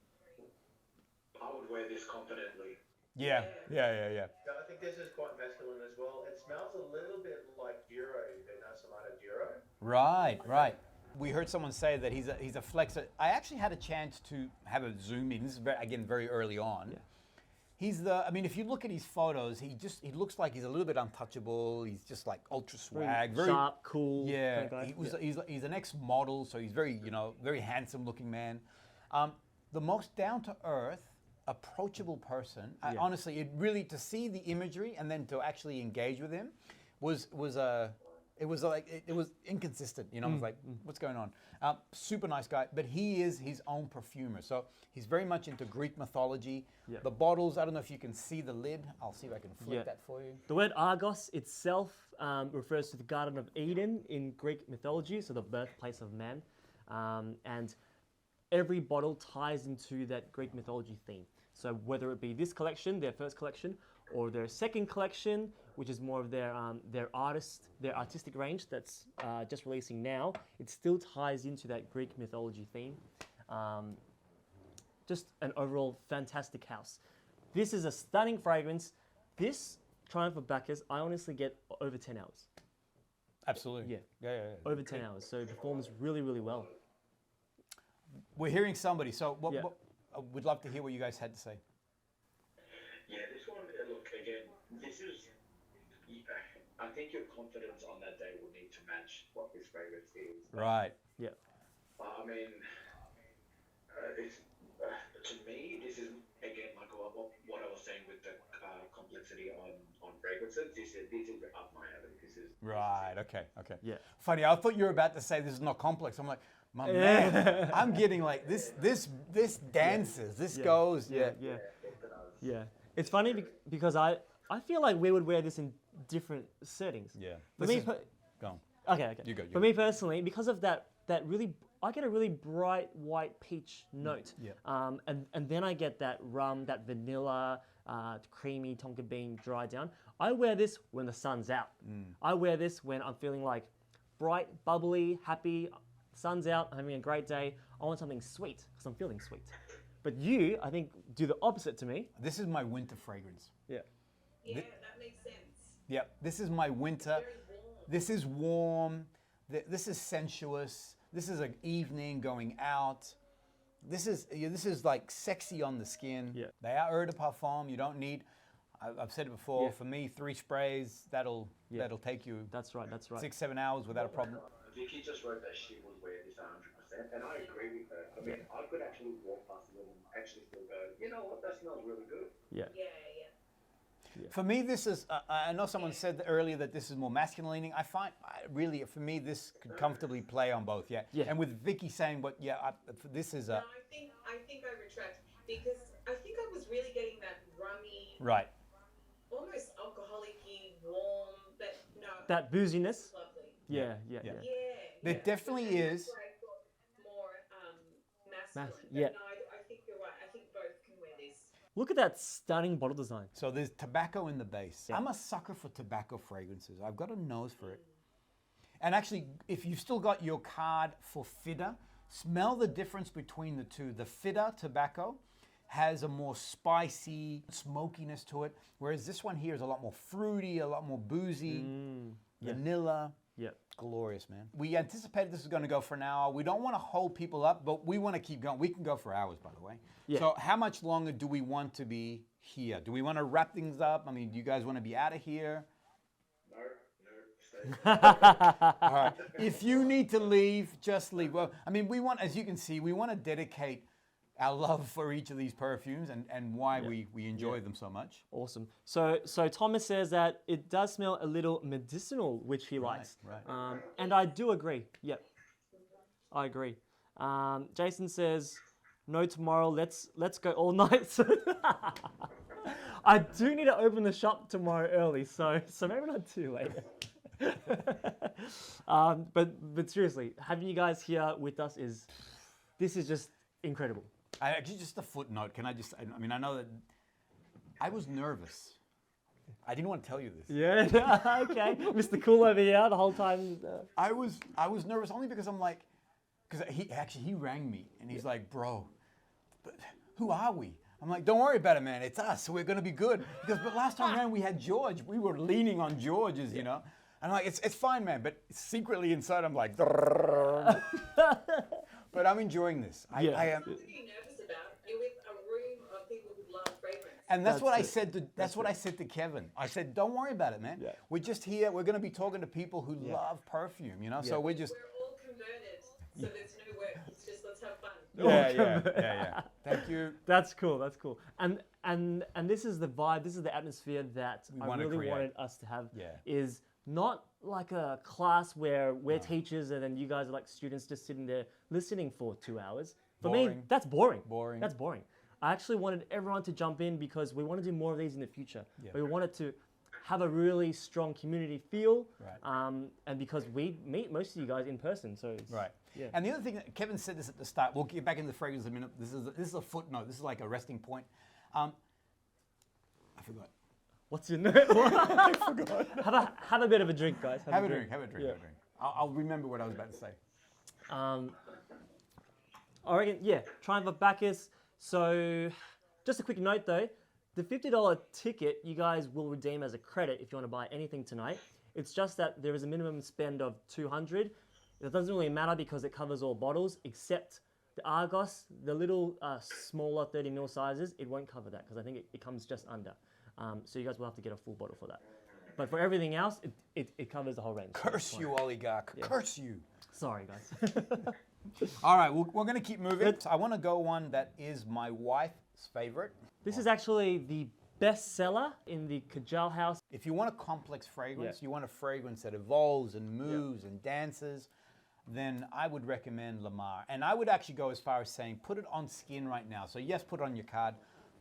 Speaker 3: I would wear this confidently.
Speaker 1: Yeah.
Speaker 3: I think this is quite masculine as well. It smells a little bit like jhoori. You know some other jhoori?
Speaker 1: Right. We heard someone say that he's a flexer. I actually had a chance to have a Zoom meeting. This is very early on. Yeah. I mean, if you look at his photos, he looks like he's a little bit untouchable. He's just like ultra swag, very
Speaker 2: sharp, cool.
Speaker 1: Yeah,
Speaker 2: kind of guy.
Speaker 1: He's an ex-model, so he's very very handsome looking man. The most down to earth, approachable person. Honestly, it really to see the imagery and then to actually engage with him was inconsistent. I was like, what's going on? Super nice guy, but he is his own perfumer. So he's very much into Greek mythology.
Speaker 2: Yeah.
Speaker 1: The bottles, I don't know if you can see the lid. I'll see if I can flip that for you.
Speaker 2: The word Argos itself refers to the Garden of Eden in Greek mythology, so the birthplace of man. And every bottle ties into that Greek mythology theme. So whether it be this collection, their first collection, or their second collection, which is more of their artistic range that's just releasing now, it still ties into that Greek mythology theme. Just an overall fantastic house. This is a stunning fragrance. This Triumph of Bacchus, I honestly get over 10 hours.
Speaker 1: Absolutely. Yeah.
Speaker 2: Over 10 hours. So it performs really, really well.
Speaker 1: We're hearing somebody, so we'd love to hear what you guys had to say.
Speaker 3: Yeah, this one, look, again, this is, I think your confidence on that day will need to match what this fragrance is.
Speaker 1: Right.
Speaker 2: Yeah.
Speaker 3: I mean, it's, to me, this is, again, like what I was saying with the complexity on fragrances. This is up my alley. This is
Speaker 1: Right. Okay. Okay.
Speaker 2: Yeah.
Speaker 1: Funny. I thought you were about to say this is not complex. I'm like, my man, I'm getting like this dances. This goes.
Speaker 2: Yeah. Yeah. It's funny because I feel like we would wear this in different settings.
Speaker 1: Yeah.
Speaker 2: For me,
Speaker 1: go on.
Speaker 2: Okay.
Speaker 1: You go.
Speaker 2: For me personally, because of that really, I get a really bright white peach note.
Speaker 1: Yeah.
Speaker 2: And then I get that rum, that vanilla, creamy tonka bean dry down. I wear this when the sun's out. I wear this when I'm feeling like bright, bubbly, happy. Sun's out, I'm having a great day. I want something sweet because I'm feeling sweet. But you, I think, do the opposite to me.
Speaker 1: This is my winter fragrance.
Speaker 2: Yeah.
Speaker 5: Yeah, that makes sense.
Speaker 1: Yep. This is my winter.
Speaker 5: Very warm.
Speaker 1: This is warm. This is sensuous. This is an evening going out. This is like sexy on the skin.
Speaker 2: Yeah.
Speaker 1: They are eau de parfum. You don't need. I've said it before.
Speaker 2: Yeah.
Speaker 1: For me, 3 sprays that'll take you.
Speaker 2: That's right.
Speaker 1: 6-7 hours without a problem.
Speaker 3: Vicky just wrote that she would wear this 100%, and I agree with her. I mean, I could actually walk past a room and actually still go, you know what, that smells really good.
Speaker 2: Yeah.
Speaker 5: Yeah.
Speaker 1: For me, this is. I know someone said earlier that this is more masculine leaning. I find really, for me, this could comfortably play on both. Yeah.
Speaker 2: Yeah.
Speaker 1: And with Vicky saying, "But yeah, this is a."
Speaker 5: No, I think I retract because I think I was really getting that rummy,
Speaker 1: Right.
Speaker 5: almost alcoholic-y, warm.
Speaker 2: That booziness.
Speaker 5: Lovely.
Speaker 2: Yeah.
Speaker 5: Yeah.
Speaker 1: There definitely is.
Speaker 5: That's why I thought more masculine.
Speaker 2: Yeah.
Speaker 5: But no, I think you're right. I think both can wear this.
Speaker 2: Look at that stunning bottle design.
Speaker 1: So there's tobacco in the base.
Speaker 2: Yeah.
Speaker 1: I'm a sucker for tobacco fragrances. I've got a nose for it. And actually, if you've still got your card for FIDDAH, smell the difference between the two. The FIDDAH tobacco has a more spicy smokiness to it, whereas this one here is a lot more fruity, a lot more boozy, vanilla.
Speaker 2: Yeah.
Speaker 1: Glorious, man. We anticipated this was going to go for an hour. We don't want to hold people up, but we want to keep going. We can go for hours, by the way.
Speaker 2: Yeah.
Speaker 1: So how much longer do we want to be here? Do we want to wrap things up? I mean, do you guys want to be out of here?
Speaker 3: No, stay.
Speaker 1: All right. If you need to leave, just leave. Well, I mean, we want, as you can see, we want to dedicate our love for each of these perfumes and why we enjoy them so much.
Speaker 2: Awesome. So Thomas says that it does smell a little medicinal, which he likes.
Speaker 1: Right.
Speaker 2: And I do agree. Yep. I agree. Jason says, no tomorrow. Let's go all night. I do need to open the shop tomorrow early, so maybe not too late. But seriously, having you guys here with us is just incredible.
Speaker 1: Actually, just a footnote. Can I just? I mean, I know that I was nervous. I didn't want to tell you this.
Speaker 2: Yeah. Okay. Mr. Cool over here the whole time.
Speaker 1: I was nervous only because I'm like, because he rang me and he's like, bro, but who are we? I'm like, don't worry about it, man. It's us. We're gonna be good. Because but last time around we had George. We were leaning on George's, you know. And I'm like, it's fine, man. But secretly inside, I'm like, but I'm enjoying this. I am.
Speaker 5: What are you nervous about? You're with a room of people who love fragrance.
Speaker 1: And that's what I said to I said to Kevin. I said, don't worry about it, man.
Speaker 2: Yeah.
Speaker 1: We're just here. We're going to be talking to people who love perfume, you know. So we're just.
Speaker 5: We're all converted, so there's no work. It's just let's have fun.
Speaker 1: Yeah. Thank you.
Speaker 2: That's cool. And this is the vibe. This is the atmosphere that I really
Speaker 1: create.
Speaker 2: wanted us to have.
Speaker 1: Yeah.
Speaker 2: Is not like a class where we're teachers and then you guys are like students just sitting there listening for 2 hours. For me,
Speaker 1: Boring.
Speaker 2: that's boring.
Speaker 1: Boring.
Speaker 2: That's boring. I actually wanted everyone to jump in because we want to do more of these in the future.
Speaker 1: Yeah.
Speaker 2: We wanted to have a really strong community feel.
Speaker 1: Right.
Speaker 2: And because we meet most of you guys in person, so it's,
Speaker 1: Right.
Speaker 2: Yeah.
Speaker 1: And the other thing that Kevin said this at the start. We'll get back into the fragrance in a minute. This is a footnote. This is like a resting point. I forgot.
Speaker 2: What's your note? I forgot. Have a bit of a drink, guys.
Speaker 1: Have a drink. Have a drink.
Speaker 2: Yeah.
Speaker 1: Have a drink. I'll remember what I was about to say.
Speaker 2: I reckon, Triumph of Bacchus. So, just a quick note though, the $50 ticket you guys will redeem as a credit if you want to buy anything tonight. It's just that there is a minimum spend of $200. It doesn't really matter because it covers all bottles except The Argos, the little smaller 30ml sizes, it won't cover that because I think it comes just under. So you guys will have to get a full bottle for that. But for everything else, it covers the whole range.
Speaker 1: Curse you, Oligarch. Yeah. Curse you.
Speaker 2: Sorry, guys.
Speaker 1: All right, we're going to keep moving. I want to go one that is my wife's favorite.
Speaker 2: This is actually the best seller in the Kajal house.
Speaker 1: If you want a complex fragrance, you want a fragrance that evolves and moves and dances, then I would recommend LAMAR. And I would actually go as far as saying, put it on skin right now. So yes, put it on your card,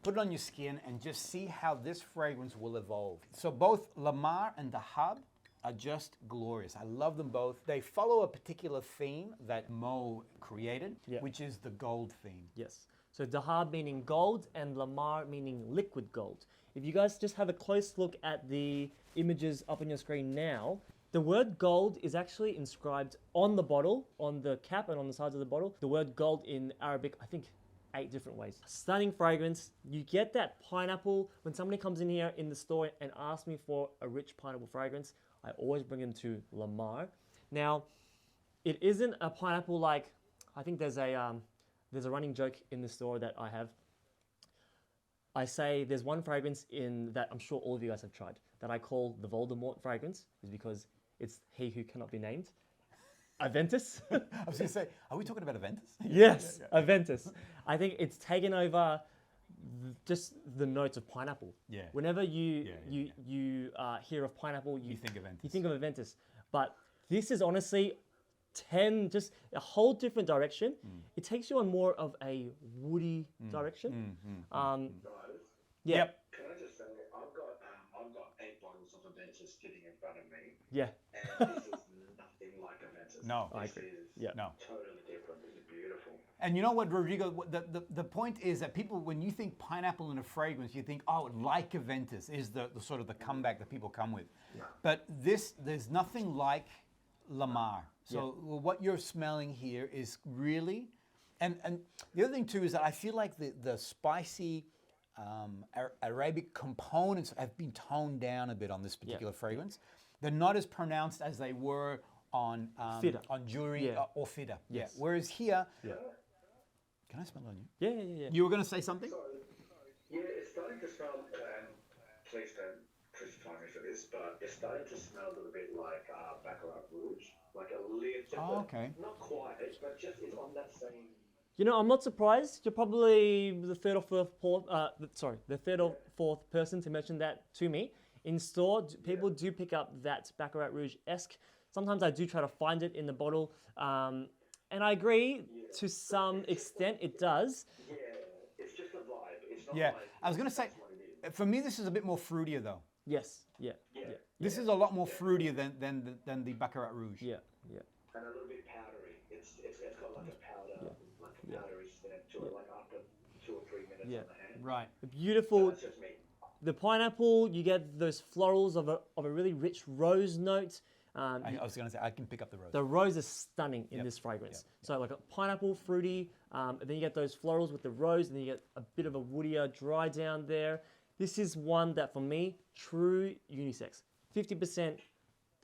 Speaker 1: put it on your skin, and just see how this fragrance will evolve. So both LAMAR and DEHAB are just glorious. I love them both. They follow a particular theme that Mo created, which is the gold theme.
Speaker 2: Yes. So DEHAB meaning gold and LAMAR meaning liquid gold. If you guys just have a close look at the images up on your screen now, the word gold is actually inscribed on the bottle, on the cap and on the sides of the bottle. The word gold in Arabic, I think 8 different ways. Stunning fragrance. You get that pineapple. When somebody comes in here in the store and asks me for a rich pineapple fragrance, I always bring them to LAMAR. Now, it isn't a pineapple like, I think there's a running joke in the store that I have. I say there's one fragrance in that I'm sure all of you guys have tried that I call the Voldemort fragrance, is because it's he who cannot be named. Aventus.
Speaker 1: I was going to say, are we talking about Aventus?
Speaker 2: Yes, Aventus. I think it's taken over just the notes of pineapple.
Speaker 1: Yeah.
Speaker 2: Whenever you hear of pineapple, you
Speaker 1: think Aventus.
Speaker 2: You think of Aventus. But this is honestly just a whole different direction. It takes you on more of a woody direction. Yeah.
Speaker 1: Yep.
Speaker 3: Can I just say, I've got 8 bottles of Aventus sitting in front of me.
Speaker 2: Yeah.
Speaker 3: And this is nothing like Aventus.
Speaker 1: No,
Speaker 2: I agree.
Speaker 3: This is totally different. It's beautiful.
Speaker 1: And you know what, Rodrigo, the point is that people, when you think pineapple in a fragrance, you think, oh, like Aventus is the sort of the comeback that people come with. Yeah. But there's nothing like LAMAR. So what you're smelling here is really, and the other thing too is that I feel like the spicy Arabic components have been toned down a bit on this particular fragrance. They're not as pronounced as they were on
Speaker 2: FIDDAH.
Speaker 1: on JOORIE or FIDDAH. Yes. Yeah. Whereas here, can I smell it on you?
Speaker 2: Yeah.
Speaker 1: You were going to say something?
Speaker 3: Yeah, it's starting to smell, and please don't crucify me for this, but it's starting to smell a little bit like Baccarat Rouge, like a little.
Speaker 1: Okay.
Speaker 3: Not quite, but just it's on that same.
Speaker 2: You know, I'm not surprised. You're probably the third or fourth person to mention that to me. In store, people do pick up that Baccarat Rouge-esque. Sometimes I do try to find it in the bottle. And I agree, to some extent it does.
Speaker 3: Yeah, it's just a vibe. It's not
Speaker 1: like, I was going to say, for me this is a bit more fruitier though.
Speaker 2: Yes, yeah.
Speaker 1: This is a lot more fruitier than the Baccarat Rouge.
Speaker 2: Yeah.
Speaker 3: And a little bit powdery. It's got like a powder, like a powdery snap to it, like after 2 or 3 minutes on the hand.
Speaker 1: Right.
Speaker 2: Beautiful.
Speaker 3: That's just me.
Speaker 2: The pineapple, you get those florals of a really rich rose note.
Speaker 1: I was going to say, I can pick up the rose.
Speaker 2: The rose is stunning in this fragrance. So like a pineapple, fruity, and then you get those florals with the rose, and then you get a bit of a woodier dry down there. This is one that, for me, true unisex. 50%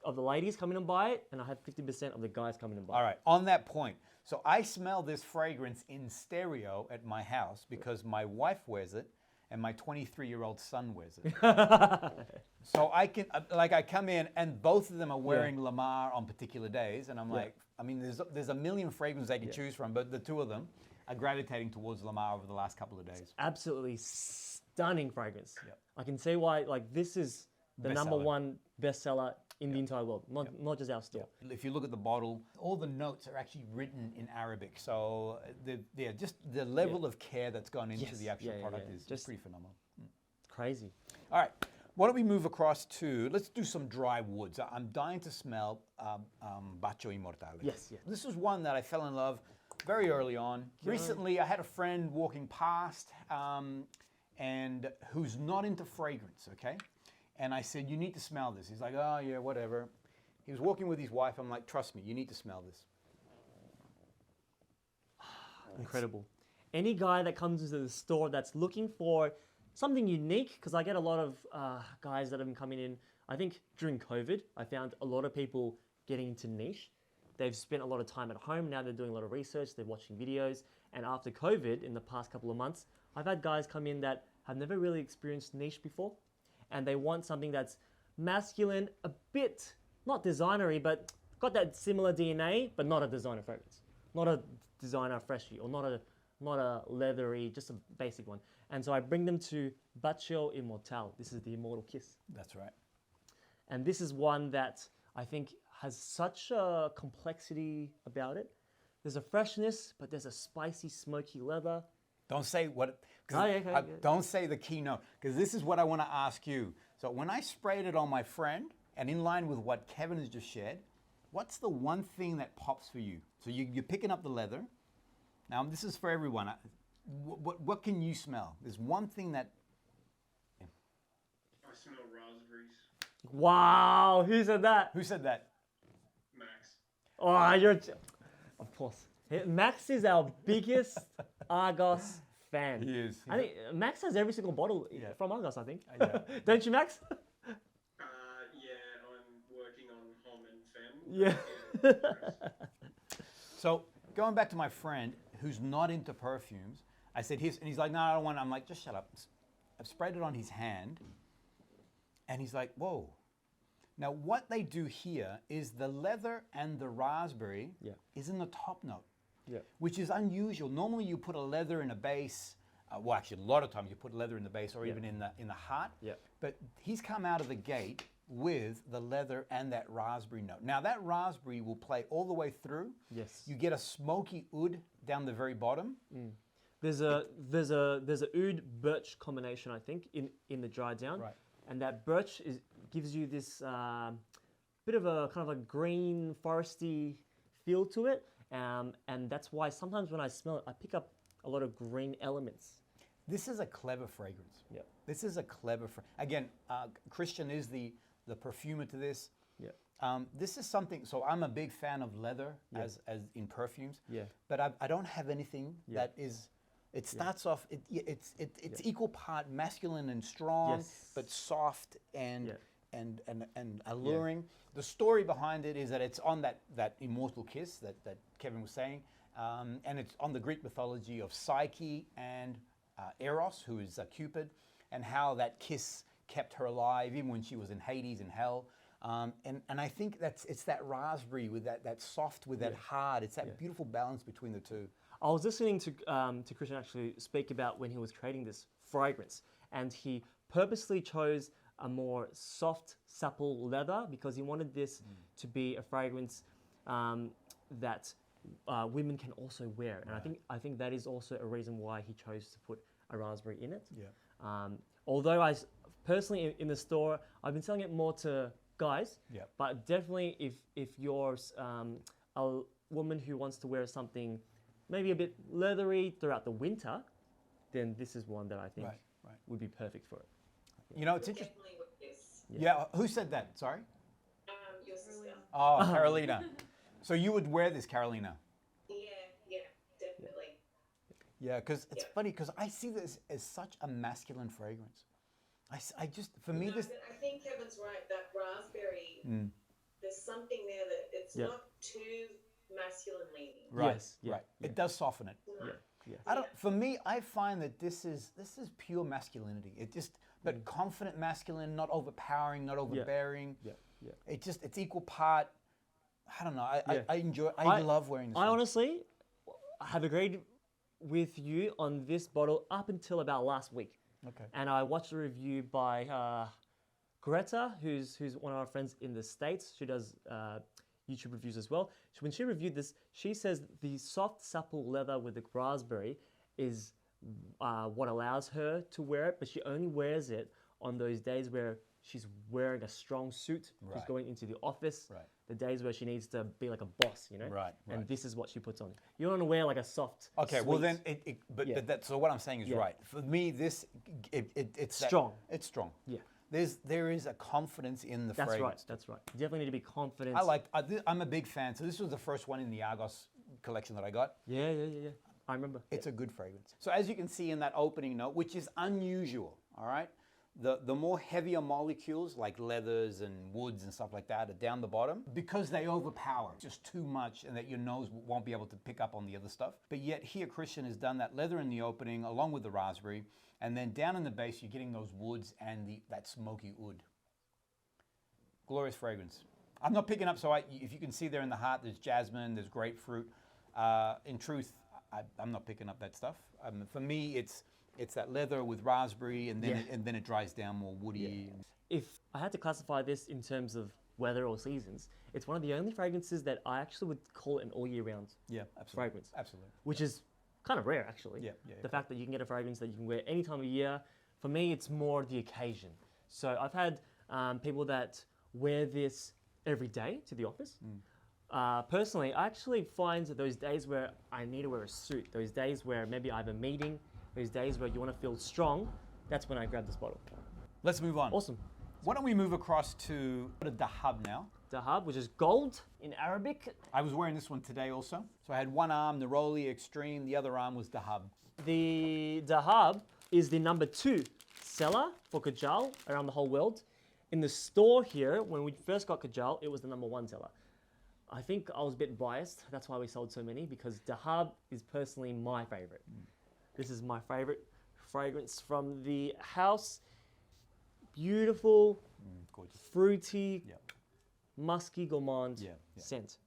Speaker 2: of the ladies come in and buy it, and I have 50% of the guys come in and buy it.
Speaker 1: All right, on that point, so I smell this fragrance in stereo at my house because my wife wears it, and my 23-year-old son wears it. So I can, I come in and both of them are wearing LAMAR on particular days, and I'm like, I mean, there's a million fragrances they can choose from, but the two of them are gravitating towards LAMAR over the last couple of days.
Speaker 2: Absolutely stunning fragrance. I can see why, like, this is the #1 bestseller in the entire world, not just our store.
Speaker 1: If you look at the bottle, all the notes are actually written in Arabic. So just the level of care that's gone into the actual product is just pretty phenomenal.
Speaker 2: Crazy.
Speaker 1: All right, why don't we move across to, let's do some dry woods. I'm dying to smell BACCHUS IMMORTALE.
Speaker 2: Yes.
Speaker 1: This is one that I fell in love very early on. Recently, I had a friend walking past and who's not into fragrance, okay? And I said, you need to smell this. He's like, oh yeah, whatever. He was walking with his wife. I'm like, trust me, you need to smell this.
Speaker 2: Incredible. Any guy that comes into the store that's looking for something unique, because I get a lot of guys that have been coming in, I think during COVID, I found a lot of people getting into niche. they've spent a lot of time at home. Now they're doing a lot of research. They're watching videos. And after COVID, in the past couple of months, I've had guys come in that have never really experienced niche before. And they want something that's masculine, a bit, not designery, but got that similar DNA, but not a designer fragrance. Not a designer freshie, or not a leathery, just a basic one. And so I bring them to BACCHUS IMMORTALE. This is the immortal kiss.
Speaker 1: That's right.
Speaker 2: And this is one that I think has such a complexity about it. There's a freshness, but there's a spicy, smoky leather.
Speaker 1: Don't say what.
Speaker 2: Okay.
Speaker 1: Don't say the keynote, because this is what I want to ask you. So when I sprayed it on my friend, and in line with what Kevin has just shared, what's the one thing that pops for you? So you're picking up the leather. Now this is for everyone. What can you smell? There's one thing that.
Speaker 3: I smell raspberries.
Speaker 2: Wow, who said that?
Speaker 1: Who said that?
Speaker 3: Max.
Speaker 2: Oh, of course. Max is our biggest Argos fan.
Speaker 1: He is.
Speaker 2: I think Max has every single bottle from Argos, I think.
Speaker 1: Yeah.
Speaker 2: Don't you, Max?
Speaker 3: Yeah, I'm working on home and fam.
Speaker 1: Yeah. So going back to my friend who's not into perfumes, I said, and he's like, no, I don't want it. I'm like, just shut up. I've sprayed it on his hand, and he's like, whoa. Now what they do here is the leather and the raspberry is in the top note, which is unusual. Normally you put a leather in a base. Well, actually, a lot of times you put leather in the base or even in the heart. Yeah. But he's come out of the gate with the leather and that raspberry note. Now that raspberry will play all the way through. Yes. You get a smoky oud down the very bottom.
Speaker 2: There's a oud birch combination, I think, in the dry down. Right. And that birch gives you this bit of a kind of a green foresty feel to it. And that's why sometimes when I smell it, I pick up a lot of green elements.
Speaker 1: This is a clever fragrance. Yeah. This is a clever again, Christian is the perfumer to this. Yeah. This is something, so I'm a big fan of leather as in perfumes. Yeah. But I don't have anything that is, it starts off, it's equal part masculine and strong, but soft and alluring. The story behind it is that it's on that immortal kiss that Kevin was saying, and it's on the Greek mythology of Psyche and Eros, who is Cupid, and how that kiss kept her alive even when she was in Hades, in hell. And I think it's that raspberry with that soft with that hard. It's that beautiful balance between the two.
Speaker 2: I was listening to Christian actually speak about when he was creating this fragrance, and he purposely chose a more soft, supple leather because he wanted this to be a fragrance that women can also wear. And I think that is also a reason why he chose to put a raspberry in it. Yeah. Although I personally in the store, I've been selling it more to guys. Yeah. But definitely if you're a woman who wants to wear something maybe a bit leathery throughout the winter, then this is one that I think would be perfect for it.
Speaker 1: You know, it's interesting.
Speaker 2: Yeah.
Speaker 1: Who said that? Sorry?
Speaker 5: Your sister.
Speaker 1: Oh, Carolina. So you would wear this, Carolina?
Speaker 5: Yeah, definitely.
Speaker 1: Yeah, because it's funny, because I see this as such a masculine fragrance. I just, for me, this...
Speaker 5: I think Kevin's right, that raspberry, there's something there that it's not too masculine leaning.
Speaker 1: Right,
Speaker 2: yes,
Speaker 1: right. It does soften it. Yeah. For me, I find that this is pure masculinity. It just, but confident masculine, not overpowering, not overbearing. Yeah. It's equal part. I don't know. I enjoy. I love wearing this.
Speaker 2: I honestly have agreed with you on this bottle up until about last week. Okay. And I watched a review by Greta, who's one of our friends in the States. She does YouTube reviews as well. When she reviewed this, she says the soft, supple leather with the raspberry is what allows her to wear it, but she only wears it on those days where she's wearing a strong suit, she's going into the office, the days where she needs to be like a boss, you know? Right. And this is what she puts on. You don't want to wear like a soft,
Speaker 1: okay, well then, so what I'm saying is right. For me, it's
Speaker 2: strong.
Speaker 1: It's strong. Yeah. There is a confidence in the fragrance.
Speaker 2: That's right. You definitely need to be confident.
Speaker 1: I'm a big fan. So this was the first one in the Argos collection that I got.
Speaker 2: Yeah. I remember.
Speaker 1: It's a good fragrance. So as you can see in that opening note, which is unusual, all right? the more heavier molecules like leathers and woods and stuff like that are down the bottom because they overpower just too much and that your nose won't be able to pick up on the other stuff. But yet here Christian has done that leather in the opening along with the raspberry, and then down in the base you're getting those woods and that smoky oud. Glorious fragrance. I'm not picking up, so if you can see there in the heart, there's jasmine, there's grapefruit. In truth, I'm not picking up that stuff. For me, it's that leather with raspberry, and then it dries down more woody.
Speaker 2: If I had to classify this in terms of weather or seasons, it's one of the only fragrances that I actually would call it an all year round fragrance.
Speaker 1: Absolutely.
Speaker 2: Which is kind of rare, actually. The fact that you can get a fragrance that you can wear any time of year, for me, it's more the occasion. So I've had people that wear this every day to the office. Personally, I actually find that those days where I need to wear a suit, those days where maybe I have a meeting, those days where you want to feel strong, that's when I grab this bottle.
Speaker 1: Let's move on.
Speaker 2: Awesome.
Speaker 1: Why don't we move across to the DEHAB now?
Speaker 2: DEHAB, which is gold in Arabic.
Speaker 1: I was wearing this one today also. So I had one arm, Neroli Extreme, the other arm was DEHAB.
Speaker 2: The DEHAB is the #2 seller for Kajal around the whole world. In the store here, when we first got Kajal, it was the #1 seller. I think I was a bit biased. That's why we sold so many, because DEHAB is personally my favorite. This is my favorite fragrance from the house. Beautiful,
Speaker 1: gorgeous,
Speaker 2: fruity, musky, gourmand scent.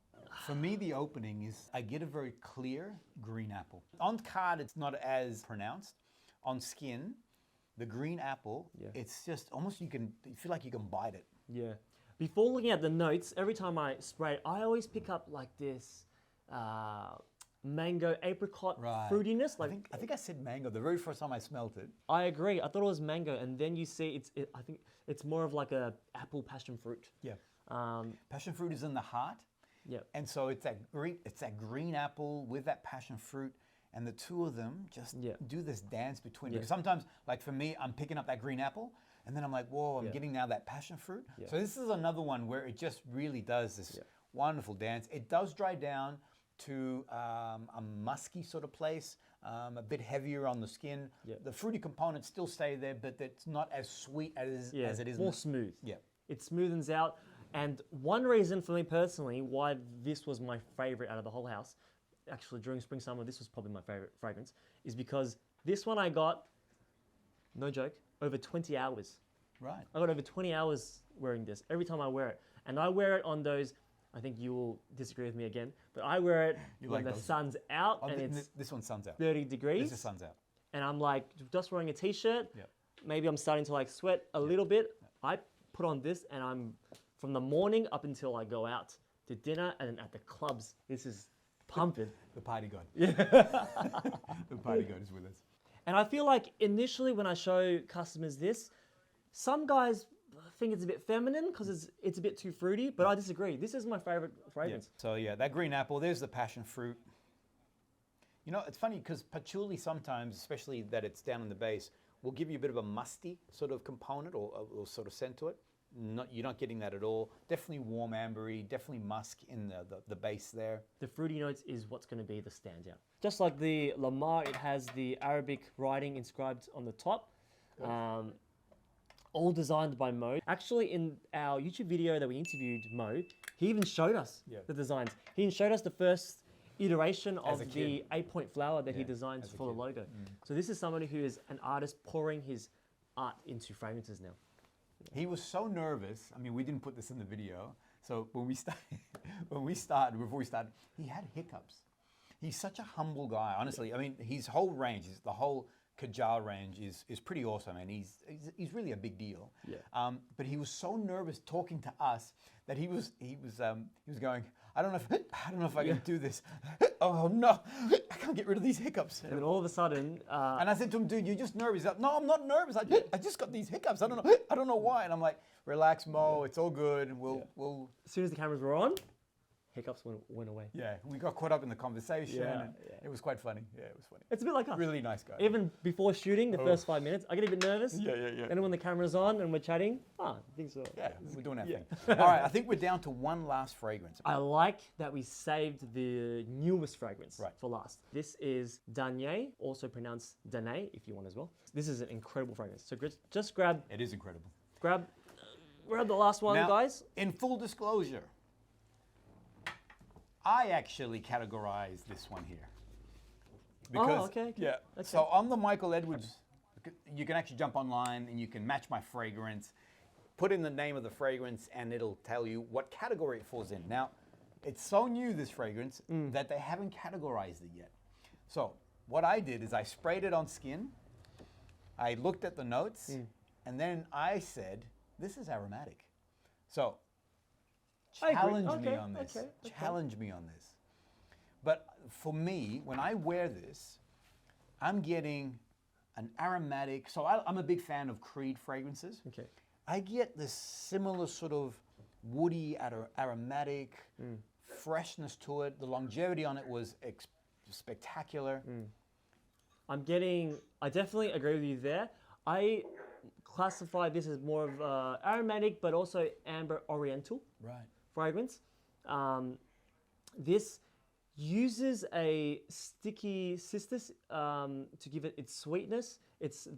Speaker 1: For me, the opening is, I get a very clear green apple. On card, it's not as pronounced. On skin, the green apple, it's just almost, you feel like you can bite it.
Speaker 2: Yeah. Before looking at the notes, every time I spray it, I always pick up like this mango apricot fruitiness. Like
Speaker 1: I think I said mango the very first time I smelled it.
Speaker 2: I agree. I thought it was mango, and then you see I think it's more of like a apple passion fruit.
Speaker 1: Yeah. Passion fruit is in the heart.
Speaker 2: Yeah.
Speaker 1: And so it's that green apple with that passion fruit, and the two of them just do this dance between. Because sometimes, like for me, I'm picking up that green apple, and then I'm like, whoa, I'm getting now that passion fruit. So this is another one where it just really does this wonderful dance. It does dry down to a musky sort of place, a bit heavier on the skin. The fruity components still stay there, but it's not as sweet as it is.
Speaker 2: More smooth.
Speaker 1: Yeah.
Speaker 2: It smoothens out. And one reason for me personally why this was my favorite out of the whole house, actually during spring summer, this was probably my favorite fragrance, is because this one I got, no joke, over 20 hours.
Speaker 1: Right.
Speaker 2: I got over 20 hours wearing this every time I wear it. And I wear it on those, I think you will disagree with me again, but I wear it when the sun's out and it's
Speaker 1: this one's sun's out.
Speaker 2: 30 degrees.
Speaker 1: This is sun's out.
Speaker 2: And I'm like just wearing a t-shirt. Maybe I'm starting to like sweat a little bit. I put on this and I'm from the morning up until I go out to dinner and then at the clubs. This is pumping.
Speaker 1: The party god.
Speaker 2: Yeah.
Speaker 1: The party god is with us.
Speaker 2: And I feel like initially when I show customers this, some guys think it's a bit feminine because it's a bit too fruity, but I disagree. This is my favorite fragrance.
Speaker 1: So yeah, that green apple, there's the passion fruit. You know, it's funny because patchouli sometimes, especially that it's down in the base, will give you a bit of a musty sort of component or sort of scent to it. You're not getting that at all. Definitely warm ambery, definitely musk in the base there.
Speaker 2: The fruity notes is what's going to be the standout. Just like the LAMAR, it has the Arabic writing inscribed on the top. All designed by Mo. Actually, in our YouTube video that we interviewed Mo, he even showed us the designs. He even showed us the first iteration of the 8-point flower that he designs for the logo. So this is somebody who is an artist pouring his art into fragrances now.
Speaker 1: He was so nervous. I mean, we didn't put this in the video. So before we started, he had hiccups. He's such a humble guy, honestly. I mean, his whole range, the whole Kajal range is pretty awesome, and he's really a big deal. But he was so nervous talking to us that he was going, I don't know if I can do this. Oh no, I can't get rid of these hiccups.
Speaker 2: And then all of a sudden,
Speaker 1: and I said to him, dude, you're just nervous. He's like, no, I'm not nervous. I just got these hiccups. I don't know why. And I'm like, relax, Mo. It's all good. We'll.
Speaker 2: As soon as the cameras were on, hiccups went away.
Speaker 1: Yeah, we got caught up in the conversation,
Speaker 2: Yeah,
Speaker 1: and
Speaker 2: yeah.
Speaker 1: it was quite funny. Yeah, it was funny.
Speaker 2: It's a bit like us.
Speaker 1: Really nice guy.
Speaker 2: Even before shooting, the first 5 minutes, I get a bit nervous.
Speaker 1: Yeah.
Speaker 2: And when the camera's on and we're chatting, things are...
Speaker 1: Yeah, we're doing our
Speaker 2: Yeah.
Speaker 1: thing. All right, I think we're down to one last fragrance.
Speaker 2: I like that we saved the newest fragrance
Speaker 1: Right.
Speaker 2: for last. This is DANAE, also pronounced DANAE if you want as well. This is an incredible fragrance. So just grab
Speaker 1: It is incredible.
Speaker 2: the last one,
Speaker 1: Now,
Speaker 2: guys.
Speaker 1: in full disclosure, I actually categorized this one here. Because,
Speaker 2: okay.
Speaker 1: Yeah.
Speaker 2: Okay.
Speaker 1: So on the Michael Edwards, you can actually jump online and you can match my fragrance, put in the name of the fragrance, and it'll tell you what category it falls in. Now, it's so new, this fragrance, that they haven't categorized it yet. So what I did is I sprayed it on skin, I looked at the notes, and then I said, this is aromatic. So
Speaker 2: I agree.
Speaker 1: challenge me
Speaker 2: Okay,
Speaker 1: on this.
Speaker 2: okay.
Speaker 1: Challenge me on this. But for me, when I wear this, I'm getting an aromatic. So I'm a big fan of Creed fragrances.
Speaker 2: Okay.
Speaker 1: I get this similar sort of woody, aromatic freshness to it. The longevity on it was spectacular.
Speaker 2: I definitely agree with you there. I classify this as more of aromatic, but also amber oriental
Speaker 1: Right.
Speaker 2: fragrance. This uses a sticky cistus to give it its sweetness.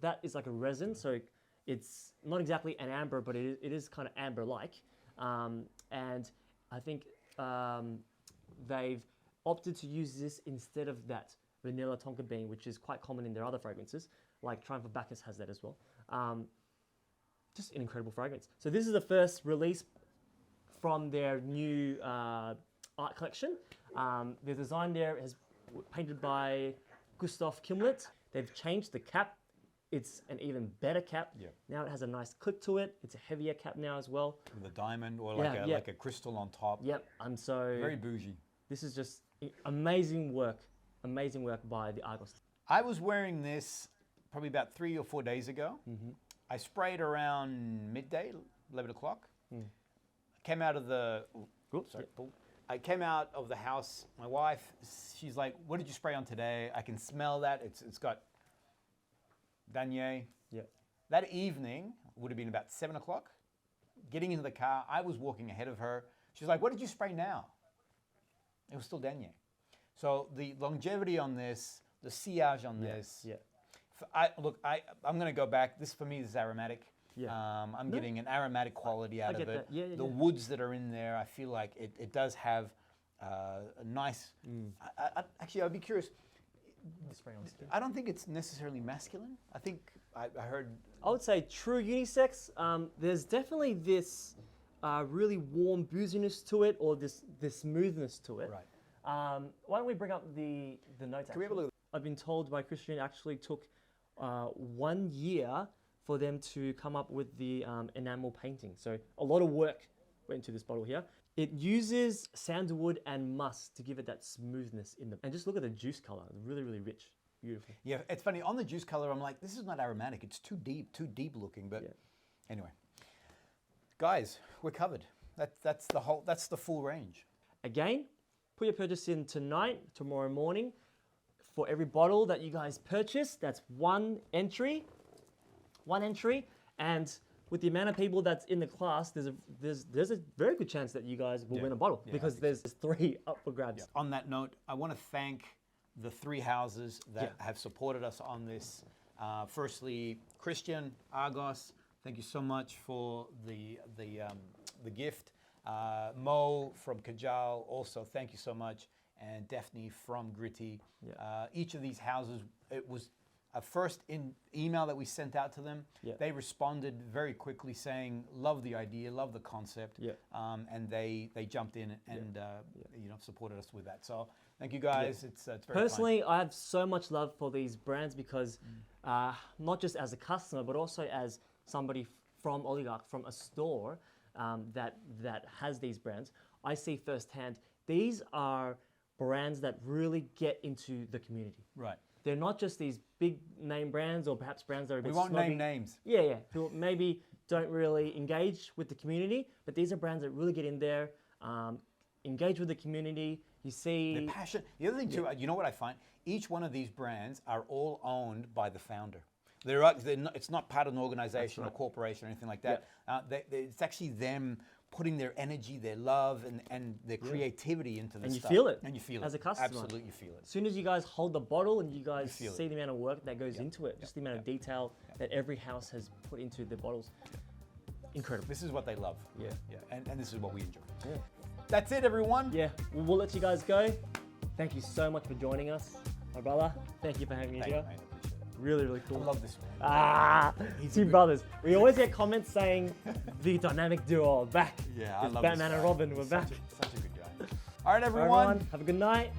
Speaker 2: That is like a resin, so it's not exactly an amber, but it is kind of amber-like. And I think they've opted to use this instead of that vanilla tonka bean, which is quite common in their other fragrances, like Triumph of Bacchus has that as well. Just an incredible fragrance. So this is the first release from their new art collection. The design there is painted by Gustav Kimlet. They've changed the cap. It's an even better cap.
Speaker 1: Yeah.
Speaker 2: Now it has a nice clip to it. It's a heavier cap now as well.
Speaker 1: With a diamond or
Speaker 2: Yeah,
Speaker 1: like a crystal on top.
Speaker 2: Yep. And so
Speaker 1: Very bougie.
Speaker 2: this is just amazing work by the Argos.
Speaker 1: I was wearing this probably about 3 or 4 days ago. I sprayed around midday, 11 o'clock. Came out of the, I came out of the house. My wife, she's like, "What did you spray on today?" I can smell that. It's got DANAE.
Speaker 2: Yeah.
Speaker 1: That evening would have been about 7 o'clock. Getting into the car, I was walking ahead of her. She's like, "What did you spray now?" It was still DANAE. So the longevity on this, the sillage on this.
Speaker 2: Yeah.
Speaker 1: I'm going to go back. This for me is aromatic.
Speaker 2: Yeah.
Speaker 1: I'm getting an aromatic quality out of
Speaker 2: get
Speaker 1: it.
Speaker 2: that. Yeah,
Speaker 1: the woods that are in there, I feel like it does have a nice. Actually, I'd be curious.
Speaker 2: Spray on skin.
Speaker 1: I don't think it's necessarily masculine. I think I heard.
Speaker 2: I would say true unisex. There's definitely this really warm booziness to it, or this smoothness to it.
Speaker 1: Right.
Speaker 2: Why don't we bring up the notes?
Speaker 1: Can we have a look?
Speaker 2: I've been told by Christian it actually took 1 year for them to come up with the enamel painting. So a lot of work went into this bottle here. It uses sandalwood and musk to give it that smoothness in them. And just look at the juice color. It's really, really rich. Beautiful.
Speaker 1: Yeah, it's funny. On the juice color, I'm like, this is not aromatic. It's too deep looking. But anyway, guys, we're covered. That's the full range.
Speaker 2: Again, put your purchase in tonight, tomorrow morning. For every bottle that you guys purchase, that's one entry. And with the amount of people that's in the class, there's a very good chance that you guys will win a bottle because there's 3 up for grabs.
Speaker 1: On that note, I want to thank the 3 houses that have supported us on this. Firstly, Christian, Argos, thank you so much for the gift. Mo from Kajal, also thank you so much. And Daphne from Gritti. Each of these houses, it was a first email that we sent out to them. They responded very quickly saying, love the idea, love the concept. And they jumped in and supported us with that. So thank you guys. It's very
Speaker 2: Personally, I have so much love for these brands because not just as a customer, but also as somebody from Oligarch, from a store that has these brands, I see firsthand these are brands that really get into the community.
Speaker 1: Right.
Speaker 2: They're not just these big name brands or perhaps brands that are a bit
Speaker 1: We won't
Speaker 2: snobby.
Speaker 1: name names.
Speaker 2: Yeah, who maybe don't really engage with the community, but these are brands that really get in there, engage with the community. You see
Speaker 1: the passion. The other thing too, you know what I find? Each one of these brands are all owned by the founder. It's not part of an organization or corporation or anything like that. It's actually them putting their energy, their love, and their creativity into the stuff.
Speaker 2: And you feel it.
Speaker 1: And you feel it.
Speaker 2: As a customer.
Speaker 1: Absolutely, you feel it.
Speaker 2: As soon as you guys hold the bottle and you guys
Speaker 1: feel
Speaker 2: see the amount of work that goes into it, just the amount of detail that every house has put into the bottles. Incredible.
Speaker 1: This is what they love.
Speaker 2: Yeah.
Speaker 1: And this is what we enjoy.
Speaker 2: Yeah.
Speaker 1: That's it, everyone.
Speaker 2: Yeah, we'll let you guys go. Thank you so much for joining us. My brother, thank you for having me
Speaker 1: Thank
Speaker 2: here.
Speaker 1: you, mate. I appreciate it.
Speaker 2: Really, really cool.
Speaker 1: I love this one.
Speaker 2: Two brothers. We always get comments saying the dynamic duo are back.
Speaker 1: Yeah, I
Speaker 2: It's
Speaker 1: love
Speaker 2: Batman
Speaker 1: this
Speaker 2: and
Speaker 1: guy.
Speaker 2: Robin, we're back.
Speaker 1: Such a good guy. All right,
Speaker 2: All right,
Speaker 1: everyone.
Speaker 2: have a good night.